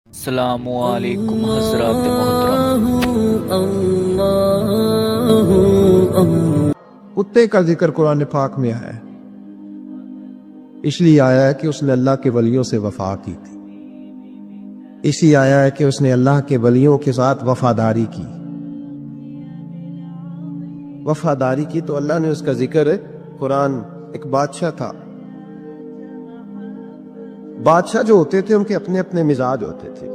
السلام علیکم حضرات محترم۔ کتے کا ذکر قرآن پاک میں آیا ہے، اس لیے آیا ہے کہ اس نے اللہ کے ولیوں سے وفا کی تھی، اس لیے آیا ہے کہ اس نے اللہ کے ولیوں کے ساتھ وفاداری کی تو اللہ نے اس کا ذکر ہے۔ قرآن ایک بادشاہ تھا، بادشاہ جو ہوتے تھے ان کے اپنے اپنے مزاج ہوتے تھے۔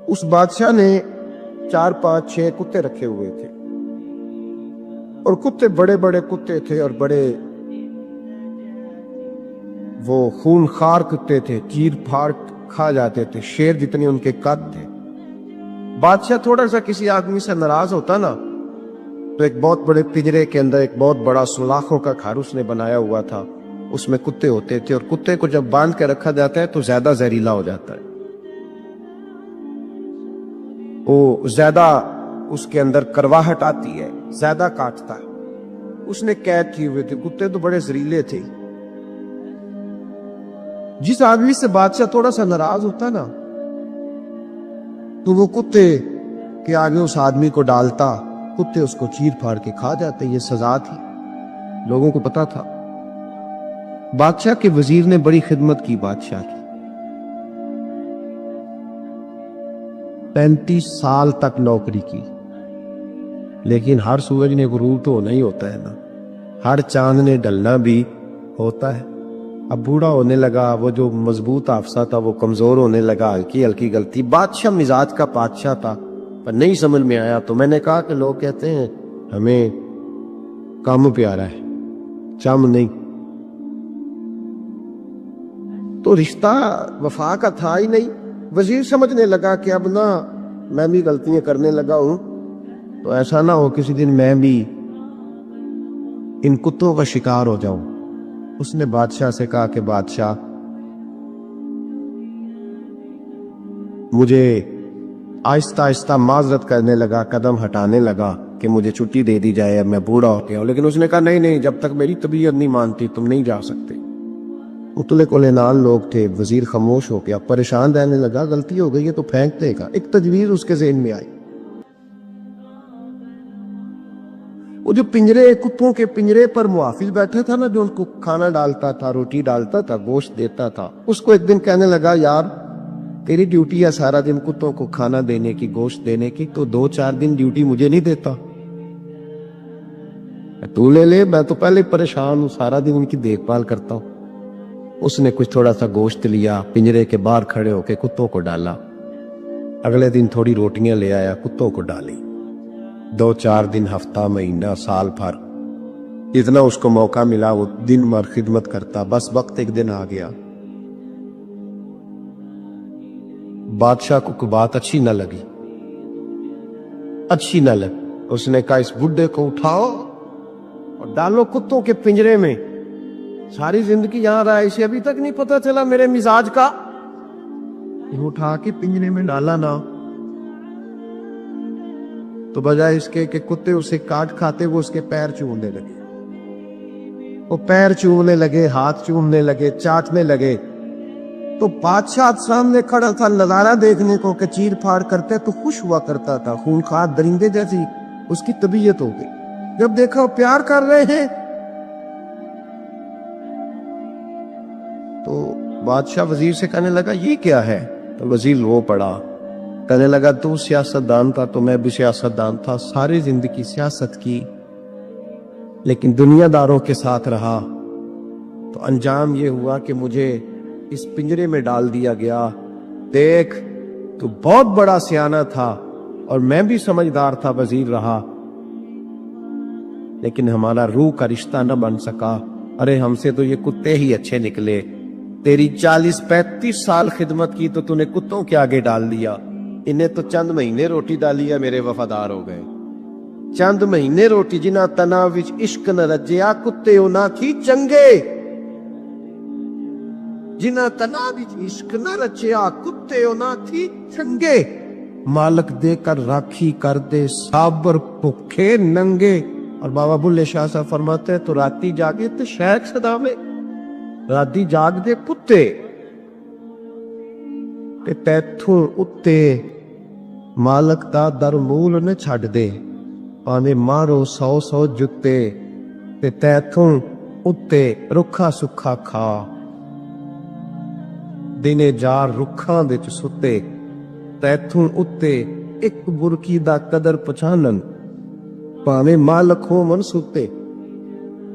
اس بادشاہ نے 4 5 6 کتے رکھے ہوئے تھے، اور کتے بڑے بڑے کتے تھے، اور بڑے وہ خون خار کتے تھے، چیر پھاڑ کھا جاتے تھے، شیر جتنے ان کے قد تھے۔ بادشاہ تھوڑا سا کسی آدمی سے ناراض ہوتا نا تو ایک بہت بڑے پنجرے کے اندر ایک بہت بڑا سلاخوں کا گھر اس نے بنایا ہوا تھا، اس میں کتے ہوتے تھے، اور کتے کو جب باندھ کے رکھا جاتا ہے تو زیادہ زہریلا ہو جاتا ہے، وہ زیادہ اس کے اندر کرواہٹ آتی ہے، زیادہ کاٹتا ہے۔ اس نے قید کیے ہوئے تھے، کتے تو بڑے زہریلے تھے۔ جس آدمی سے بادشاہ تھوڑا سا ناراض ہوتا نا تو وہ کتے کے آگے اس آدمی کو ڈالتا، کتے اس کو چیر پھاڑ کے کھا جاتے۔ یہ سزا تھی، لوگوں کو پتا تھا۔ بادشاہ کے وزیر نے بڑی خدمت کی بادشاہ کی، 35 سال تک نوکری کی، لیکن ہر سورج نے غروب تو ہونا ہی ہوتا ہے نا، ہر چاند نے ڈلنا بھی ہوتا ہے۔ اب بوڑھا ہونے لگا، وہ جو مضبوط حافظہ تھا وہ کمزور ہونے لگا، ہلکی ہلکی غلطی۔ بادشاہ مزاج کا بادشاہ تھا، پر نہیں سمجھ میں آیا، تو میں نے کہا کہ لوگ کہتے ہیں ہمیں کام پیارا ہے، چم نہیں، تو رشتہ وفا کا تھا ہی نہیں۔ وزیر سمجھنے لگا کہ اب نہ میں بھی غلطیاں کرنے لگا ہوں، تو ایسا نہ ہو کسی دن میں بھی ان کتوں کا شکار ہو جاؤں۔ اس نے بادشاہ سے کہا کہ بادشاہ مجھے آہستہ آہستہ معذرت کرنے لگا، قدم ہٹانے لگا کہ مجھے چھٹی دے دی جائے، اب میں بوڑھا ہو گیا ہوں۔ لیکن اس نے کہا نہیں، جب تک میری طبیعت نہیں مانتی تم نہیں جا سکتے۔ مطلق العنان لوگ تھے، وزیر خاموش ہو گیا، پریشان رہنے لگا، غلطی ہو گئی ہے تو پھینک دے گا۔ ایک تجویز اس کے ذہن میں آئی، وہ جو کتوں کے پنجرے پر محافظ بیٹھا تھا نا، جو ان کو کھانا ڈالتا تھا، روٹی ڈالتا تھا، گوشت دیتا تھا، اس کو ایک دن کہنے لگا یار تیری ڈیوٹی ہے سارا دن کتوں کو کھانا دینے کی، گوشت دینے کی، تو 2 4 دن ڈیوٹی مجھے نہیں دیتا، تو لے لے، میں تو پہلے پریشان ہوں، سارا دن ان کی دیکھ بھال کرتا ہوں۔ اس نے کچھ تھوڑا سا گوشت لیا، پنجرے کے باہر کھڑے ہو کے کتوں کو ڈالا، اگلے دن تھوڑی روٹیاں لے آیا، کتوں کو ڈالی، 2 4 دن، ہفتہ، مہینہ، سال بھر، اتنا اس کو موقع ملا وہ دن بھر خدمت کرتا۔ بس وقت ایک دن آ گیا، بادشاہ کو کوئی بات اچھی نہ لگی، اس نے کہا اس بڈھے کو اٹھاؤ اور ڈالو کتوں کے پنجرے میں، ساری زندگی یہاں رہا، اسے ابھی تک نہیں پتا چلا میرے مزاج کا۔ اٹھا کے پنجرے میں ڈالا نا تو بجائے اس کے کہ کتے اسے کاٹ کھاتے، وہ اس کے پیر چومنے لگے، وہ پیر چومنے لگے، ہاتھ چومنے لگے، چاٹنے لگے۔ تو بادشاہ سامنے کھڑا تھا نظارہ دیکھنے کو کہ چیر پھاڑ کرتے تو خوش ہوا کرتا تھا، خونخوار درندے جیسی اس کی طبیعت ہو گئی۔ جب دیکھا وہ پیار کر رہے ہیں تو بادشاہ وزیر سے کہنے لگا یہ کیا ہے؟ تو وزیر رو پڑا، کہنے لگا تو سیاستدان تھا تو میں بھی سیاستدان تھا، ساری زندگی سیاست کی، لیکن دنیا داروں کے ساتھ رہا، تو انجام یہ ہوا کہ مجھے اس پنجرے میں ڈال دیا گیا۔ دیکھ تو بہت بڑا سیانہ تھا اور میں بھی سمجھدار تھا، وزیر رہا، لیکن ہمارا روح کا رشتہ نہ بن سکا۔ ارے ہم سے تو یہ کتے ہی اچھے نکلے، تیری 40 35 سال خدمت کی تو تو نے کتوں کے آگے ڈال دیا، انہیں تو چند مہینے روٹی ڈالی ہے، میرے وفادار ہو گئے، چند مہینے روٹی، جنہ تنا وچ عشق نہ رجیا، کتے ہونا تھی چنگے، جنہ تنا وچ عشق نہ رچیا، کتے ہونا تھی چنگے، مالک دے کر راکھی کر دے، صابر بھوکے ننگے۔ اور بابا بلے شاہ صاحب فرماتے ہیں تو راتی جاگے تو شیخ صدا میں، راتی جاگ دے کتے، ਤੇ ਤੈਥੋਂ ਉੱਤੇ ਮਾਲਕ ਦਾ ਦਰ ਮੂਲ ਨ ਛੱਡ ਦੇ, ਭਾਵੇਂ ਮਾਰੋ 100 ਜੁੱਤੇ, ਤੇ ਤੈਥੋਂ ਉੱਤੇ ਰੁੱਖਾ ਸੁੱਖਾ ਖਾ। ਦਿਨੇ ਜਾਰ ਰੁੱਖਾਂ ਵਿੱਚ ਸੁੱਤੇ, ਤੈਥੋਂ ਉੱਤੇ ਇੱਕ ਬੁਰਕੀ ਦਾ ਕਦਰ ਪਛਾਨਣ, ਭਾਵੇਂ ਮਾਲਕ ਹੋ ਮਨ ਸੁੱਤੇ।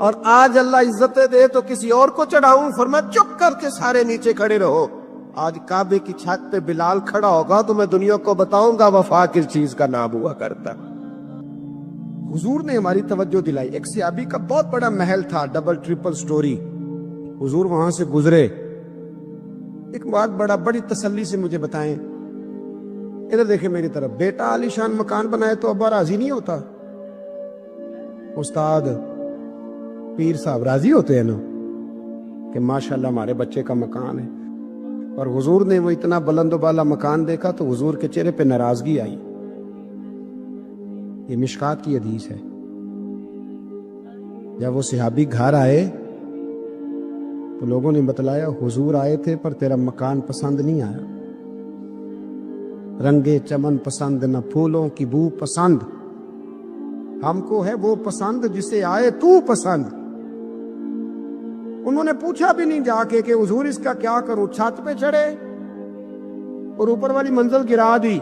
اور آج اللہ عزتیں دے تو کسی اور کو چڑھاؤں، فرمایا چپ کر کے سارے نیچے کھڑے رہو۔ آج کعبے کی چھت پہ بلال کھڑا ہوگا تو میں دنیا کو بتاؤں گا وفا کس چیز کا نام ہوا کرتا۔ حضور نے ہماری توجہ دلائی۔ ایک صحابی کا بہت بڑا محل تھا، ڈبل ٹرپل سٹوری، حضور وہاں سے گزرے، ایک بات بڑی تسلی سے مجھے بتائیں، ادھر دیکھیں میری طرف، بیٹا عالی شان مکان بنائے تو ابا راضی نہیں ہوتا؟ استاد پیر صاحب راضی ہوتے ہیں نا کہ ماشاءاللہ ہمارے بچے کا مکان ہے، اور حضور نے وہ اتنا بلند و بالا مکان دیکھا تو حضور کے چہرے پہ ناراضگی آئی۔ یہ مشکات کی حدیث ہے۔ جب وہ صحابی گھر آئے تو لوگوں نے بتلایا حضور آئے تھے پر تیرا مکان پسند نہیں آیا، رنگے چمن پسند نہ پھولوں کی بو پسند، ہم کو ہے وہ پسند جسے آئے تو پسند۔ انہوں نے پوچھا بھی نہیں جا کے کہ حضور اس کا کیا کروں، چھت پہ چڑھے اور اوپر والی منزل گرا دی۔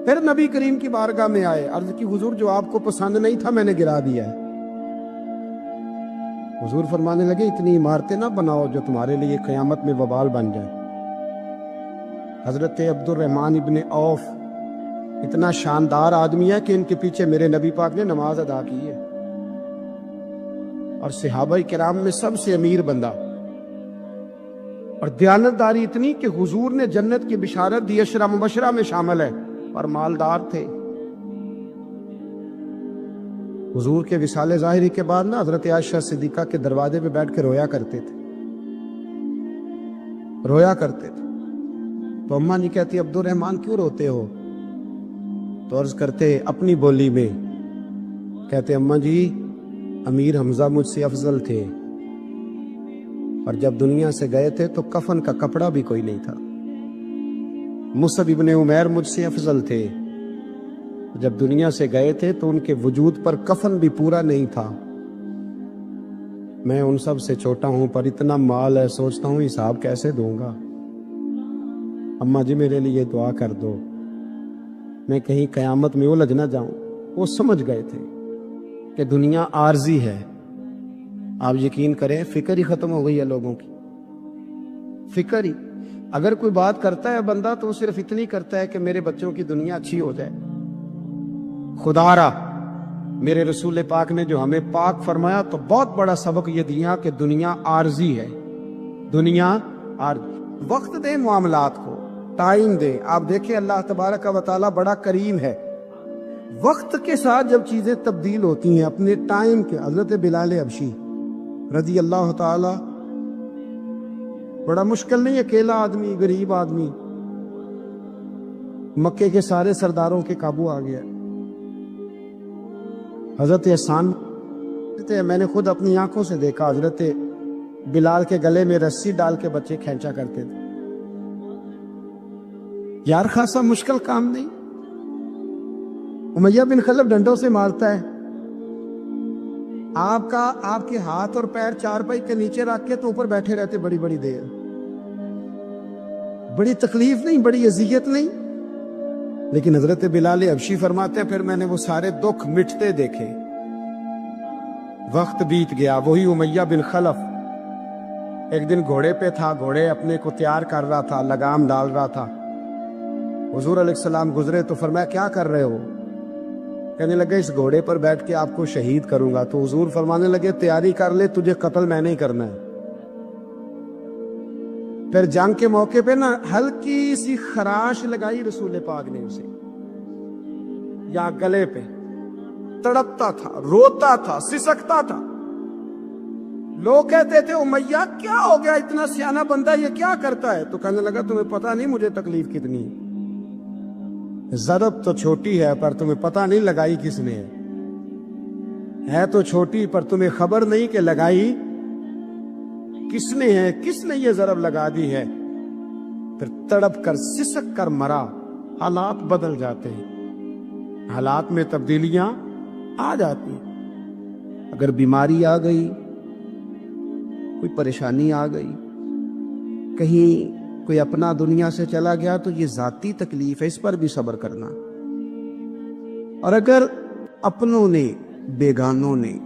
پھر نبی کریم کی بارگاہ میں آئے، عرض کی حضور جو آپ کو پسند نہیں تھا میں نے گرا دیا ہے۔ حضور فرمانے لگے اتنی عمارتیں نہ بناؤ جو تمہارے لیے قیامت میں وبال بن جائے۔ حضرت عبد الرحمن ابن عوف اتنا شاندار آدمی ہے کہ ان کے پیچھے میرے نبی پاک نے نماز ادا کی ہے، اور صحابہ کرام میں سب سے امیر بندہ، اور دیانتداری اتنی کہ حضور نے جنت کی بشارت دی، عشرہ مبشرہ میں شامل ہے، اور مالدار تھے۔ حضور کے وصال ظاہری کے بعد نا حضرت عائشہ صدیقہ کے دروازے پہ بیٹھ کے رویا کرتے تھے۔ تو اماں نہیں کہتی عبد الرحمن کیوں روتے ہو؟ تو عرض کرتے اپنی بولی میں، کہتے اماں جی امیر حمزہ مجھ سے افضل تھے، اور جب دنیا سے گئے تھے تو کفن کا کپڑا بھی کوئی نہیں تھا۔ مصعب ابن عمیر مجھ سے افضل تھے، جب دنیا سے گئے تھے تو ان کے وجود پر کفن بھی پورا نہیں تھا۔ میں ان سب سے چھوٹا ہوں پر اتنا مال ہے، سوچتا ہوں حساب کیسے دوں گا۔ اماں جی میرے لیے دعا کر دو، میں کہیں قیامت میں الجھ نہ جاؤں۔ وہ سمجھ گئے تھے کہ دنیا عارضی ہے۔ آپ یقین کریں فکر ہی ختم ہو گئی ہے لوگوں کی، فکر ہی۔ اگر کوئی بات کرتا ہے بندہ تو وہ صرف اتنی کرتا ہے کہ میرے بچوں کی دنیا اچھی ہو جائے۔ خدا را میرے رسول پاک نے جو ہمیں پاک فرمایا تو بہت بڑا سبق یہ دیا کہ دنیا عارضی ہے، دنیا عارضی۔ وقت دیں معاملات کو، ٹائم دیں۔ آپ دیکھیں اللہ تبارک و تعالی بڑا کریم ہے، وقت کے ساتھ جب چیزیں تبدیل ہوتی ہیں اپنے ٹائم کے۔ حضرت بلال حبشی رضی اللہ تعالی، بڑا مشکل نہیں، اکیلا آدمی، غریب آدمی، مکے کے سارے سرداروں کے قابو آ گیا۔ حضرت احسان میں نے خود اپنی آنکھوں سے دیکھا، حضرت بلال کے گلے میں رسی ڈال کے بچے کھینچا کرتے تھے۔ یار خاصا مشکل کام نہیں۔ امیہ بن خلف ڈنڈوں سے مارتا ہے، آپ کے ہاتھ اور پیر چارپائی کے نیچے رکھ کے تو اوپر بیٹھے رہتے بڑی بڑی دیر، بڑی تکلیف نہیں، بڑی اذیت نہیں۔ لیکن حضرت بلال حبشی فرماتے ہیں پھر میں نے وہ سارے دکھ مٹتے دیکھے۔ وقت بیت گیا، وہی امیہ بن خلف ایک دن گھوڑے پہ تھا، گھوڑے اپنے کو تیار کر رہا تھا، لگام ڈال رہا تھا۔ حضور علیہ السلام گزرے تو فرمایا کیا کر رہے ہو؟ کہنے لگے اس گھوڑے پر بیٹھ کے آپ کو شہید کروں گا۔ تو حضور فرمانے لگے تیاری کر لے، تجھے قتل میں نہیں کرنا ہے۔ پھر جنگ کے موقع پہ نا ہلکی سی خراش لگائی رسول پاک نے اسے، یا گلے پہ، تڑپتا تھا، روتا تھا، سسکتا تھا۔ لوگ کہتے تھے امیہ کیا ہو گیا، اتنا سیانہ بندہ یہ کیا کرتا ہے؟ تو کہنے لگا تمہیں پتہ نہیں مجھے تکلیف کتنی ہے، ضرب تو چھوٹی ہے پر تمہیں پتہ نہیں لگائی کس نے ہے تو چھوٹی پر تمہیں خبر نہیں کہ لگائی کس نے ہے، کس نے یہ ضرب لگا دی ہے۔ پھر تڑپ کر سسک کر مرا۔ حالات بدل جاتے ہیں، حالات میں تبدیلیاں آ جاتی ہیں۔ اگر بیماری آ گئی، کوئی پریشانی آ گئی، کہیں کوئی اپنا دنیا سے چلا گیا تو یہ ذاتی تکلیف ہے، اس پر بھی صبر کرنا۔ اور اگر اپنوں نے، بیگانوں نے،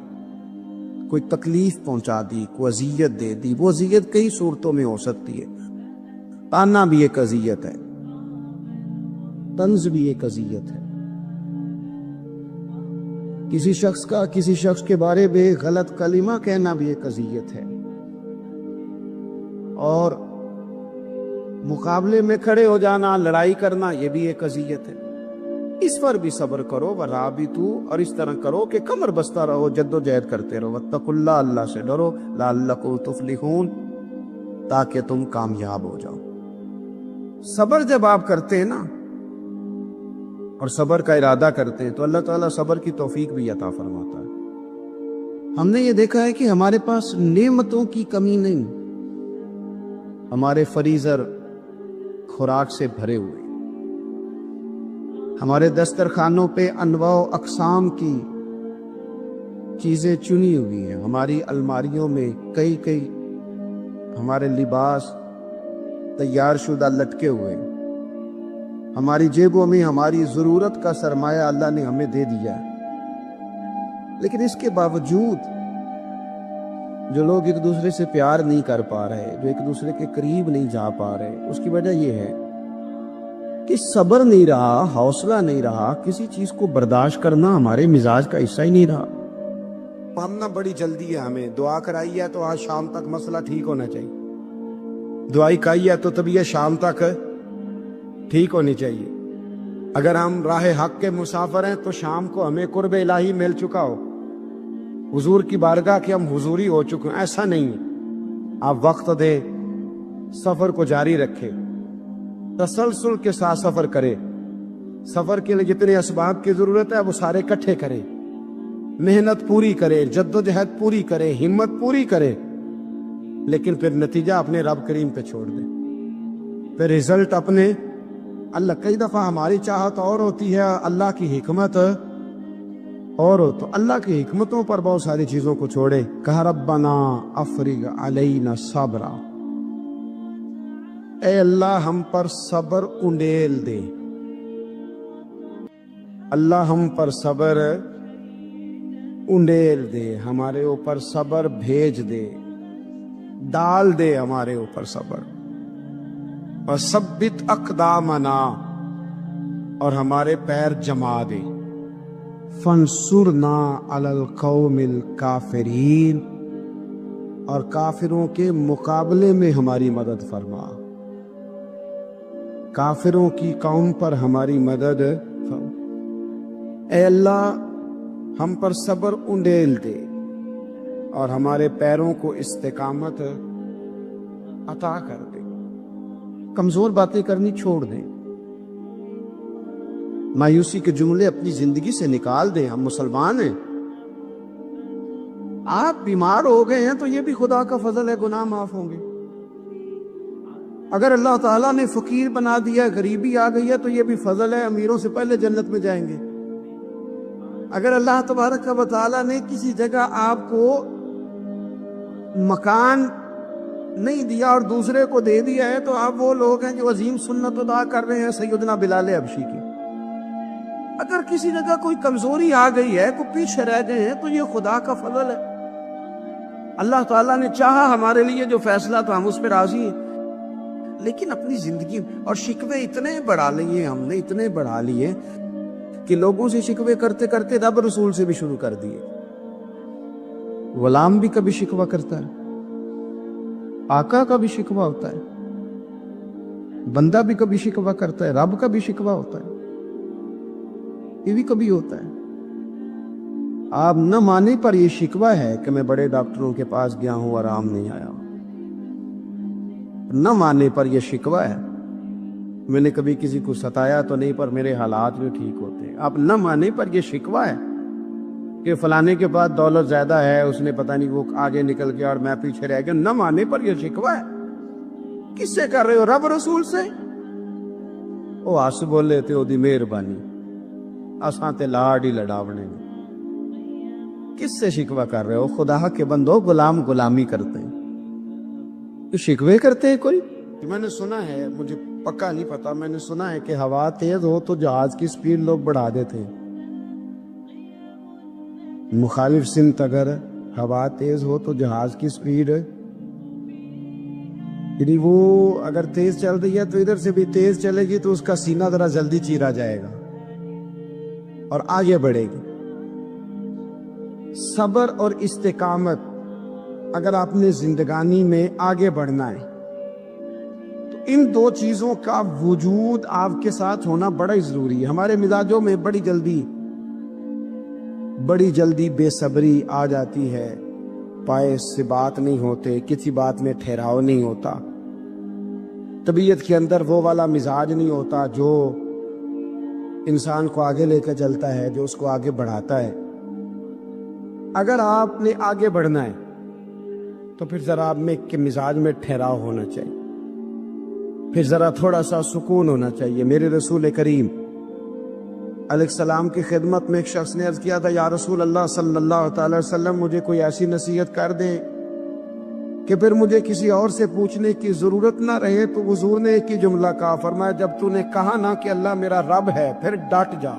کوئی تکلیف پہنچا دی، کوئی اذیت دے دی، وہ اذیت کئی صورتوں میں ہو سکتی ہے۔ تانا بھی ایک اذیت ہے، طنز بھی ایک اذیت ہے، کسی شخص کے بارے میں غلط کلمہ کہنا بھی ایک اذیت ہے، اور مقابلے میں کھڑے ہو جانا، لڑائی کرنا، یہ بھی ایک اذیت ہے۔ اس پر بھی صبر کرو، ورابطو، اور اس طرح کرو کہ کمر بستہ رہو، جد و جہد کرتے رہو، واتقوا اللہ، اللہ سے ڈرو، لعلکم تفلحون، تاکہ تم کامیاب ہو جاؤ۔ صبر جب آپ کرتے ہیں نا، اور صبر کا ارادہ کرتے ہیں، تو اللہ تعالیٰ صبر کی توفیق بھی عطا فرماتا ہے۔ ہم نے یہ دیکھا ہے کہ ہمارے پاس نعمتوں کی کمی نہیں، ہمارے فریزر خوراک سے بھرے ہوئے، ہمارے دسترخوانوں پہ انواع و اقسام کی چیزیں چنی ہوئی ہیں، ہماری الماریوں میں کئی ہمارے لباس تیار شدہ لٹکے ہوئے ہیں، ہماری جیبوں میں ہماری ضرورت کا سرمایہ اللہ نے ہمیں دے دیا ہے۔ لیکن اس کے باوجود جو لوگ ایک دوسرے سے پیار نہیں کر پا رہے، جو ایک دوسرے کے قریب نہیں جا پا رہے، اس کی وجہ یہ ہے کہ صبر نہیں رہا، حوصلہ نہیں رہا، کسی چیز کو برداشت کرنا ہمارے مزاج کا حصہ ہی نہیں رہا۔ ہم نہ بڑی جلدی ہے، ہمیں دعا کرائی ہے تو آج شام تک مسئلہ ٹھیک ہونا چاہیے، دعائی کرائی ہے تو طبیعت شام تک ٹھیک ہونی چاہیے۔ اگر ہم راہ حق کے مسافر ہیں تو شام کو ہمیں قرب الہی مل چکا ہو، حضور کی بارگاہ کے ہم حضوری ہو چکے ہیں، ایسا نہیں ہے۔ آپ وقت دے، سفر کو جاری رکھے، تسلسل کے ساتھ سفر کرے، سفر کے لیے جتنے اسباب کی ضرورت ہے وہ سارے اکٹھے کرے، محنت پوری کرے، جد و جہد پوری کرے، ہمت پوری کرے، لیکن پھر نتیجہ اپنے رب کریم پہ چھوڑ دے، پھر رزلٹ اپنے اللہ۔ کئی دفعہ ہماری چاہت اور ہوتی ہے، اللہ کی حکمت اور ہو، تو اللہ کی حکمتوں پر بہت ساری چیزوں کو چھوڑے۔ کہا ربنا افرغ علینا صبرا، اے اللہ ہم پر صبر انڈیل دے، اللہ ہم پر صبر انڈیل دے، ہمارے اوپر صبر بھیج دے، ڈال دے ہمارے اوپر صبر۔ وثبت اقدامنا، اور ہمارے پیر جما دے، فانصرنا علی القوم الکافرین، اور کافروں کے مقابلے میں ہماری مدد فرما، کافروں کی قوم پر ہماری مدد فرما۔ اے اللہ ہم پر صبر انڈیل دے اور ہمارے پیروں کو استقامت عطا کر دے، کمزور باتیں کرنی چھوڑ دیں، مایوسی کے جملے اپنی زندگی سے نکال دیں۔ ہم مسلمان ہیں، آپ بیمار ہو گئے ہیں تو یہ بھی خدا کا فضل ہے، گناہ معاف ہوں گے۔ اگر اللہ تعالیٰ نے فقیر بنا دیا، غریبی آ گئی ہے تو یہ بھی فضل ہے، امیروں سے پہلے جنت میں جائیں گے۔ اگر اللہ تبارک و تعالیٰ نے کسی جگہ آپ کو مکان نہیں دیا اور دوسرے کو دے دیا ہے تو آپ وہ لوگ ہیں جو عظیم سنت ادا کر رہے ہیں سیدنا بلال حبشی کی۔ اگر کسی جگہ کوئی کمزوری آ گئی ہے، کوئی پیچھے رہ گئے ہیں، تو یہ خدا کا فضل ہے۔ اللہ تعالیٰ نے چاہا ہمارے لیے جو فیصلہ تو ہم اس پہ راضی ہیں، لیکن اپنی زندگی اور شکوے اتنے بڑھا لیے، ہم نے اتنے بڑھا لیے کہ لوگوں سے شکوے کرتے کرتے رب رسول سے بھی شروع کر دیے۔ غلام بھی کبھی شکوہ کرتا ہے، آقا کا بھی شکوہ ہوتا ہے، بندہ بھی کبھی شکوہ کرتا ہے، رب کا بھی شکوہ ہوتا ہے، یہ بھی کبھی ہوتا ہے۔ آپ نہ مانے پر یہ شکوہ ہے کہ میں بڑے ڈاکٹروں کے پاس گیا ہوں، آرام نہیں آیا، نہ مانے پر یہ شکوہ ہے۔ میں نے کبھی کسی کو ستایا تو نہیں، پر میرے حالات بھی ٹھیک ہوتے ہیں۔ آپ نہ مانے پر یہ شکوہ ہے کہ فلانے کے پاس دولت زیادہ ہے، اس نے پتہ نہیں وہ آگے نکل گیا اور میں پیچھے رہ گیا، نہ مانے پر یہ شکوہ ہے۔ کس سے کر رہے ہو؟ رب رسول سے؟ وہ آس بولے تھے دی مہربانی، اساں تے لاڈ ہی لڑاونے۔ کس سے شکوہ کر رہے ہو؟ خدا کے بندو، غلام غلامی کرتے ہیں، تو شکوے کرتے ہیں کوئی؟ میں نے سنا ہے، مجھے پکا نہیں پتا، میں نے سنا ہے کہ ہوا تیز ہو تو جہاز کی سپیڈ لوگ بڑھا دیتے ہیں، مخالف سمت اگر ہوا تیز ہو تو جہاز کی سپیڈ، یعنی وہ اگر تیز چل رہی ہے تو ادھر سے بھی تیز چلے گی تو اس کا سینہ ذرا جلدی چیرا جائے گا اور آگے بڑھے گی۔ صبر اور استقامت، اگر آپ نے زندگانی میں آگے بڑھنا ہے تو ان دو چیزوں کا وجود آپ کے ساتھ ہونا بڑا ہی ضروری ہے۔ ہمارے مزاجوں میں بڑی جلدی بے صبری آ جاتی ہے، باعث سے بات نہیں ہوتے، کسی بات میں ٹھہراؤ نہیں ہوتا، طبیعت کے اندر وہ والا مزاج نہیں ہوتا جو انسان کو آگے لے کے چلتا ہے، جو اس کو آگے بڑھاتا ہے۔ اگر آپ نے آگے بڑھنا ہے تو پھر ذرا آپ میں کے مزاج میں ٹھہراؤ ہونا چاہیے، پھر ذرا تھوڑا سا سکون ہونا چاہیے۔ میرے رسول کریم علیہ السلام کی خدمت میں ایک شخص نے عرض کیا تھا، یا رسول اللہ صلی اللہ تعالی وسلم مجھے کوئی ایسی نصیحت کر دیں کہ پھر مجھے کسی اور سے پوچھنے کی ضرورت نہ رہے۔ تو حضور نے ایک ہی جملہ کہا، فرمایا جب تو نے کہا نا کہ اللہ میرا رب ہے، پھر ڈٹ جا،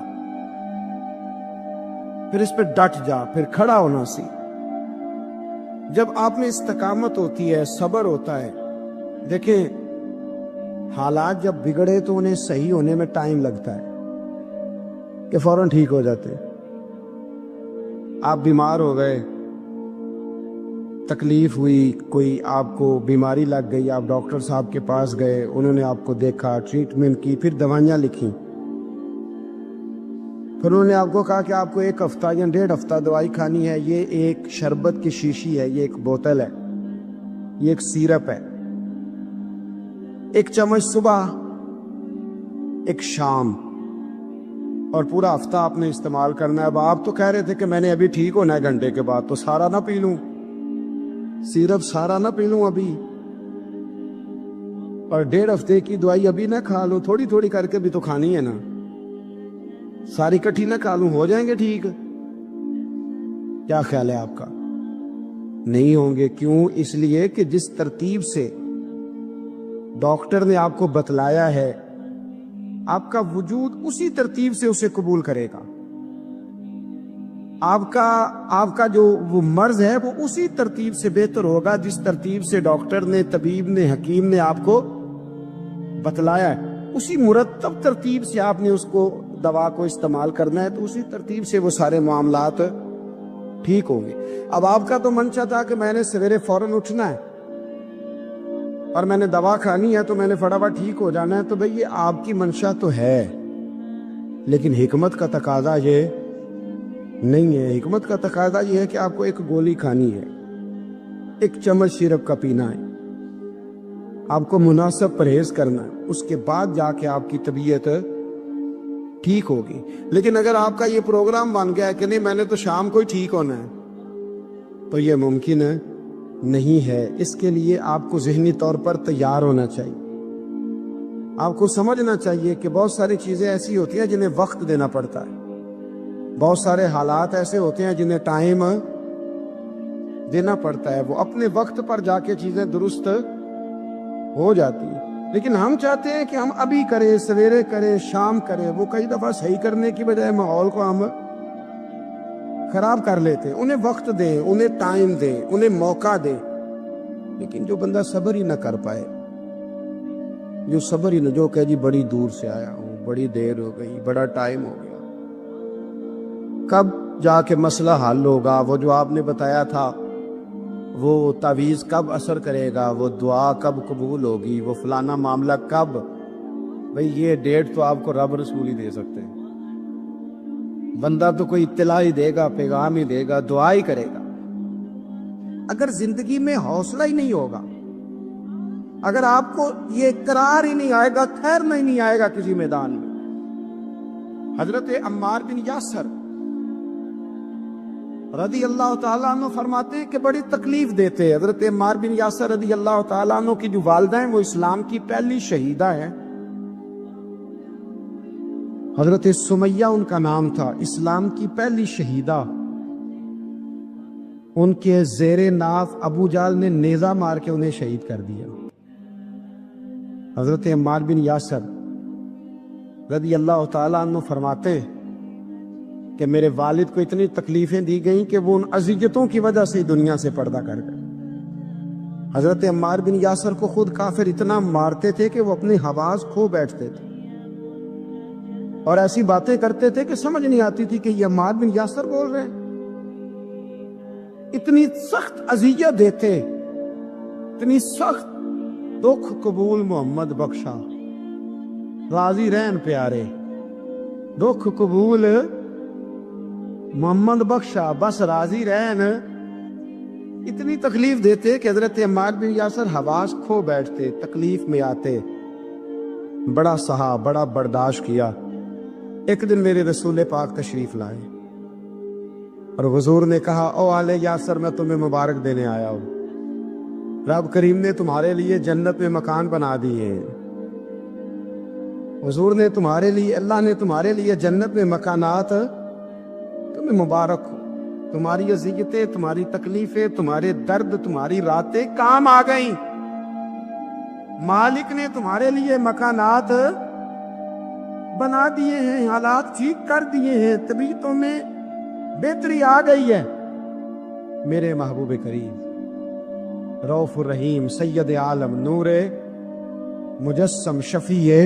پھر اس پہ ڈٹ جا، پھر کھڑا ہونا سی۔ جب آپ میں استقامت ہوتی ہے، صبر ہوتا ہے، دیکھیں حالات جب بگڑے تو انہیں صحیح ہونے میں ٹائم لگتا ہے کہ فوراً ٹھیک ہو جاتے۔ آپ بیمار ہو گئے، تکلیف ہوئی، کوئی آپ کو بیماری لگ گئی، آپ ڈاکٹر صاحب کے پاس گئے، انہوں نے آپ کو دیکھا، ٹریٹمنٹ کی، پھر دوائیاں لکھیں، پھر انہوں نے آپ کو کہا کہ آپ کو 1 ہفتہ یا 1.5 ہفتہ دوائی کھانی ہے، یہ ایک شربت کی شیشی ہے، یہ ایک بوتل ہے، یہ ایک سیرپ ہے، 1 چمچ صبح 1 شام، اور پورا ہفتہ آپ نے استعمال کرنا ہے۔ اب آپ تو کہہ رہے تھے کہ میں نے ابھی ٹھیک ہونا ہے گھنٹے کے بعد، تو سارا نہ پی لوں، سیرپ سارا نہ پی لوں ابھی، اور 1.5 ہفتے کی دوائی ابھی نہ کھا لوں، تھوڑی تھوڑی کر کے بھی تو کھانی ہے نا، ساری کٹھی نہ کھا لوں، ہو جائیں گے ٹھیک؟ کیا خیال ہے آپ کا؟ نہیں ہوں گے۔ کیوں؟ اس لیے کہ جس ترتیب سے ڈاکٹر نے آپ کو بتلایا ہے، آپ کا وجود اسی ترتیب سے اسے قبول کرے گا، آپ کا جو وہ مرض ہے وہ اسی ترتیب سے بہتر ہوگا جس ترتیب سے ڈاکٹر نے، طبیب نے، حکیم نے آپ کو بتلایا ہے، اسی مرتب ترتیب سے آپ نے اس کو دوا کو استعمال کرنا ہے، تو اسی ترتیب سے وہ سارے معاملات ٹھیک ہوں گے۔ اب آپ کا تو منشا تھا کہ میں نے سویرے فوراً اٹھنا ہے اور میں نے دوا کھانی ہے تو میں نے فٹافٹ ٹھیک ہو جانا ہے، تو بھئی یہ آپ کی منشا تو ہے، لیکن حکمت کا تقاضا یہ نہیں ہے۔ حکمت کا تقاضا یہ ہے کہ آپ کو 1 گولی کھانی ہے، 1 چمچ سیرپ کا پینا ہے، آپ کو مناسب پرہیز کرنا ہے، اس کے بعد جا کے آپ کی طبیعت ٹھیک ہوگی۔ لیکن اگر آپ کا یہ پروگرام بن گیا ہے کہ نہیں میں نے تو شام کو ہی ٹھیک ہونا ہے، تو یہ ممکن نہیں ہے۔ اس کے لیے آپ کو ذہنی طور پر تیار ہونا چاہیے، آپ کو سمجھنا چاہیے کہ بہت ساری چیزیں ایسی ہوتی ہیں جنہیں وقت دینا پڑتا ہے، بہت سارے حالات ایسے ہوتے ہیں جنہیں ٹائم دینا پڑتا ہے، وہ اپنے وقت پر جا کے چیزیں درست ہو جاتی ہیں۔ لیکن ہم چاہتے ہیں کہ ہم ابھی کریں، سویرے کریں، شام کریں، وہ کئی دفعہ صحیح کرنے کی بجائے ماحول کو ہم خراب کر لیتے ہیں۔ انہیں وقت دیں، انہیں ٹائم دیں، انہیں موقع دیں۔ لیکن جو بندہ صبر ہی نہ کر پائے، جو صبر ہی نہ، جو کہ جی بڑی دور سے آیا ہوں، بڑی دیر ہو گئی، بڑا ٹائم ہو گیا، کب جا کے مسئلہ حل ہوگا؟ وہ جو آپ نے بتایا تھا وہ تعویذ کب اثر کرے گا؟ وہ دعا کب قبول ہوگی؟ وہ فلانا معاملہ کب؟ بھئی یہ ڈیٹ تو آپ کو رب رسول ہی دے سکتے ہیں، بندہ تو کوئی اطلاع ہی دے گا، پیغام ہی دے گا، دعا ہی کرے گا۔ اگر زندگی میں حوصلہ ہی نہیں ہوگا، اگر آپ کو یہ قرار ہی نہیں آئے گا، ٹھہرنا ہی نہیں آئے گا کسی میدان میں۔ حضرت عمار بن یاسر رضی اللہ تعالیٰ عنہ فرماتے ہیں کہ بڑی تکلیف دیتے ہیں۔ حضرت عمار بن یاسر رضی اللہ تعالیٰ عنہ کی جو والدہ ہیں وہ اسلام کی پہلی شہیدہ ہیں، حضرت سمیہ ان کا نام تھا، اسلام کی پہلی شہیدہ۔ ان کے زیر ناف ابو جہل نے نیزہ مار کے انہیں شہید کر دیا۔ حضرت عمار بن یاسر رضی اللہ تعالیٰ عنہ فرماتے کہ میرے والد کو اتنی تکلیفیں دی گئیں کہ وہ ان اذیتوں کی وجہ سے دنیا سے پردہ کر گئے۔ حضرت عمار بن یاسر کو خود کافر اتنا مارتے تھے کہ وہ اپنے حواس کھو بیٹھتے تھے اور ایسی باتیں کرتے تھے کہ سمجھ نہیں آتی تھی کہ یہ عمار بن یاسر بول رہے ہیں۔ اتنی سخت اذیت دیتے، اتنی سخت۔ دکھ قبول محمد بخشا، راضی رہن پیارے، دکھ قبول محمد بخشا، بس راضی رہن۔ اتنی تکلیف دیتے کہ حضرت عمار بن یاسر حواس کھو بیٹھتے، تکلیف میں آتے، بڑا سہا، بڑا برداشت کیا۔ ایک دن میرے رسول پاک تشریف لائے اور حضور نے کہا او آل یاسر میں تمہیں مبارک دینے آیا ہوں، رب کریم نے تمہارے لیے جنت میں مکان بنا دیے ہیں۔ حضور نے تمہارے لیے، اللہ نے تمہارے لیے جنت میں مکانات، تمہیں مبارک ہو، تمہاری اذیتیں، تمہاری تکلیفیں، تمہارے درد، تمہاری راتیں کام آ گئیں۔ مالک نے تمہارے لیے مکانات بنا دیے ہیں، حالات ٹھیک کر دیے ہیں، طبیعتوں میں بہتری آ گئی ہے۔ میرے محبوب کریم رؤوف الرحیم سید عالم نور مجسم شفیع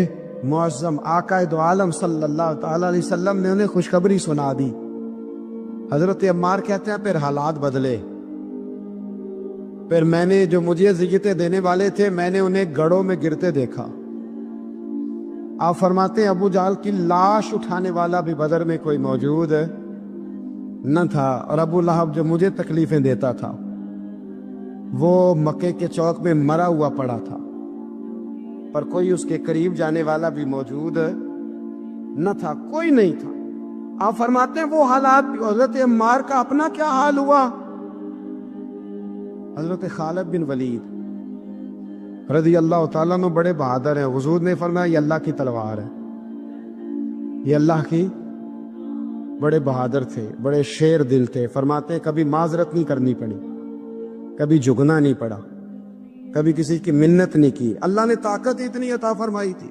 معظم آقا دو عالم صلی اللہ تعالی علیہ وسلم نے انہیں خوشخبری سنا دی۔ حضرت عمار کہتے ہیں پھر حالات بدلے، پھر میں نے جو مجھے اذیتیں دینے والے تھے میں نے انہیں گڑھوں میں گرتے دیکھا۔ آپ فرماتے ہیں ابو جہل کی لاش اٹھانے والا بھی بدر میں کوئی موجود نہ تھا، اور ابو لہب جو مجھے تکلیفیں دیتا تھا وہ مکے کے چوک میں مرا ہوا پڑا تھا، پر کوئی اس کے قریب جانے والا بھی موجود نہ تھا، کوئی نہیں تھا۔ آپ فرماتے ہیں وہ حالات بھی۔ حضرت عمار کا اپنا کیا حال ہوا؟ حضرت خالد بن ولید رضی اللہ تعالیٰ عنہ بڑے بہادر ہیں۔ حضور نے فرمایا یہ اللہ کی تلوار ہے، یہ اللہ کی، بڑے بہادر تھے، بڑے شیر دل تھے۔ فرماتے ہیں کبھی معذرت نہیں کرنی پڑی، کبھی جھکنا نہیں پڑا، کبھی کسی کی منت نہیں کی۔ اللہ نے طاقت اتنی عطا فرمائی تھی،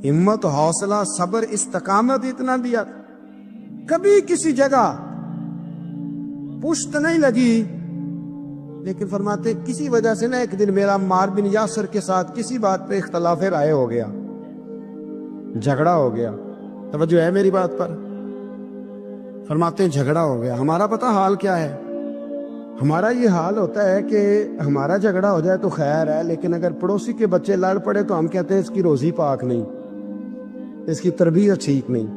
ہمت، حوصلہ، صبر، استقامت اتنا دیا، کبھی کسی جگہ پشت نہیں لگی۔ لیکن فرماتے کسی وجہ سے نا ایک دن میرا عمار بن یاسر کے ساتھ کسی بات پہ اختلاف رائے ہو گیا، جھگڑا ہو گیا۔ توجہ ہے میری بات پر؟ فرماتے ہیں جھگڑا ہو گیا۔ ہمارا پتہ حال کیا ہے؟ ہمارا یہ حال ہوتا ہے کہ ہمارا جھگڑا ہو جائے تو خیر ہے، لیکن اگر پڑوسی کے بچے لڑ پڑے تو ہم کہتے ہیں اس کی روزی پاک نہیں، اس کی تربیت ٹھیک نہیں۔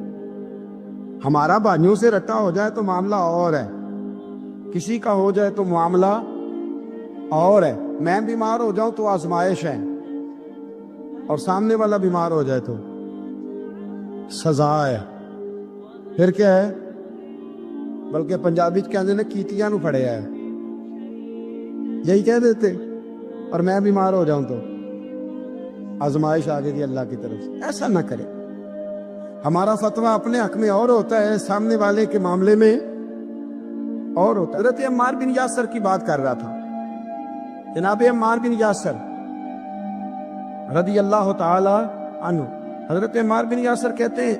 ہمارا بھائیوں سے رٹا ہو جائے تو معاملہ اور ہے، کسی کا ہو جائے تو معاملہ اور ہے۔ میں بیمار ہو جاؤں تو آزمائش ہے، اور سامنے والا بیمار ہو جائے تو سزا ہے۔ پھر کیا ہے؟ بلکہ پنجابی کہتے ہیں کیتیاں نو پھڑیا ہے، یہی کہہ دیتے۔ اور میں بیمار ہو جاؤں تو آزمائش آ گئی اللہ کی طرف سے۔ ایسا نہ کرے۔ ہمارا فتویٰ اپنے حق میں اور ہوتا ہے، سامنے والے کے معاملے میں اور ہوتا ہے۔ حضرت عمار بن یاسر کی بات کر رہا تھا، جناب عمار بن یاسر رضی اللہ تعالی عنہ۔ حضرت عمار بن یاسر کہتے ہیں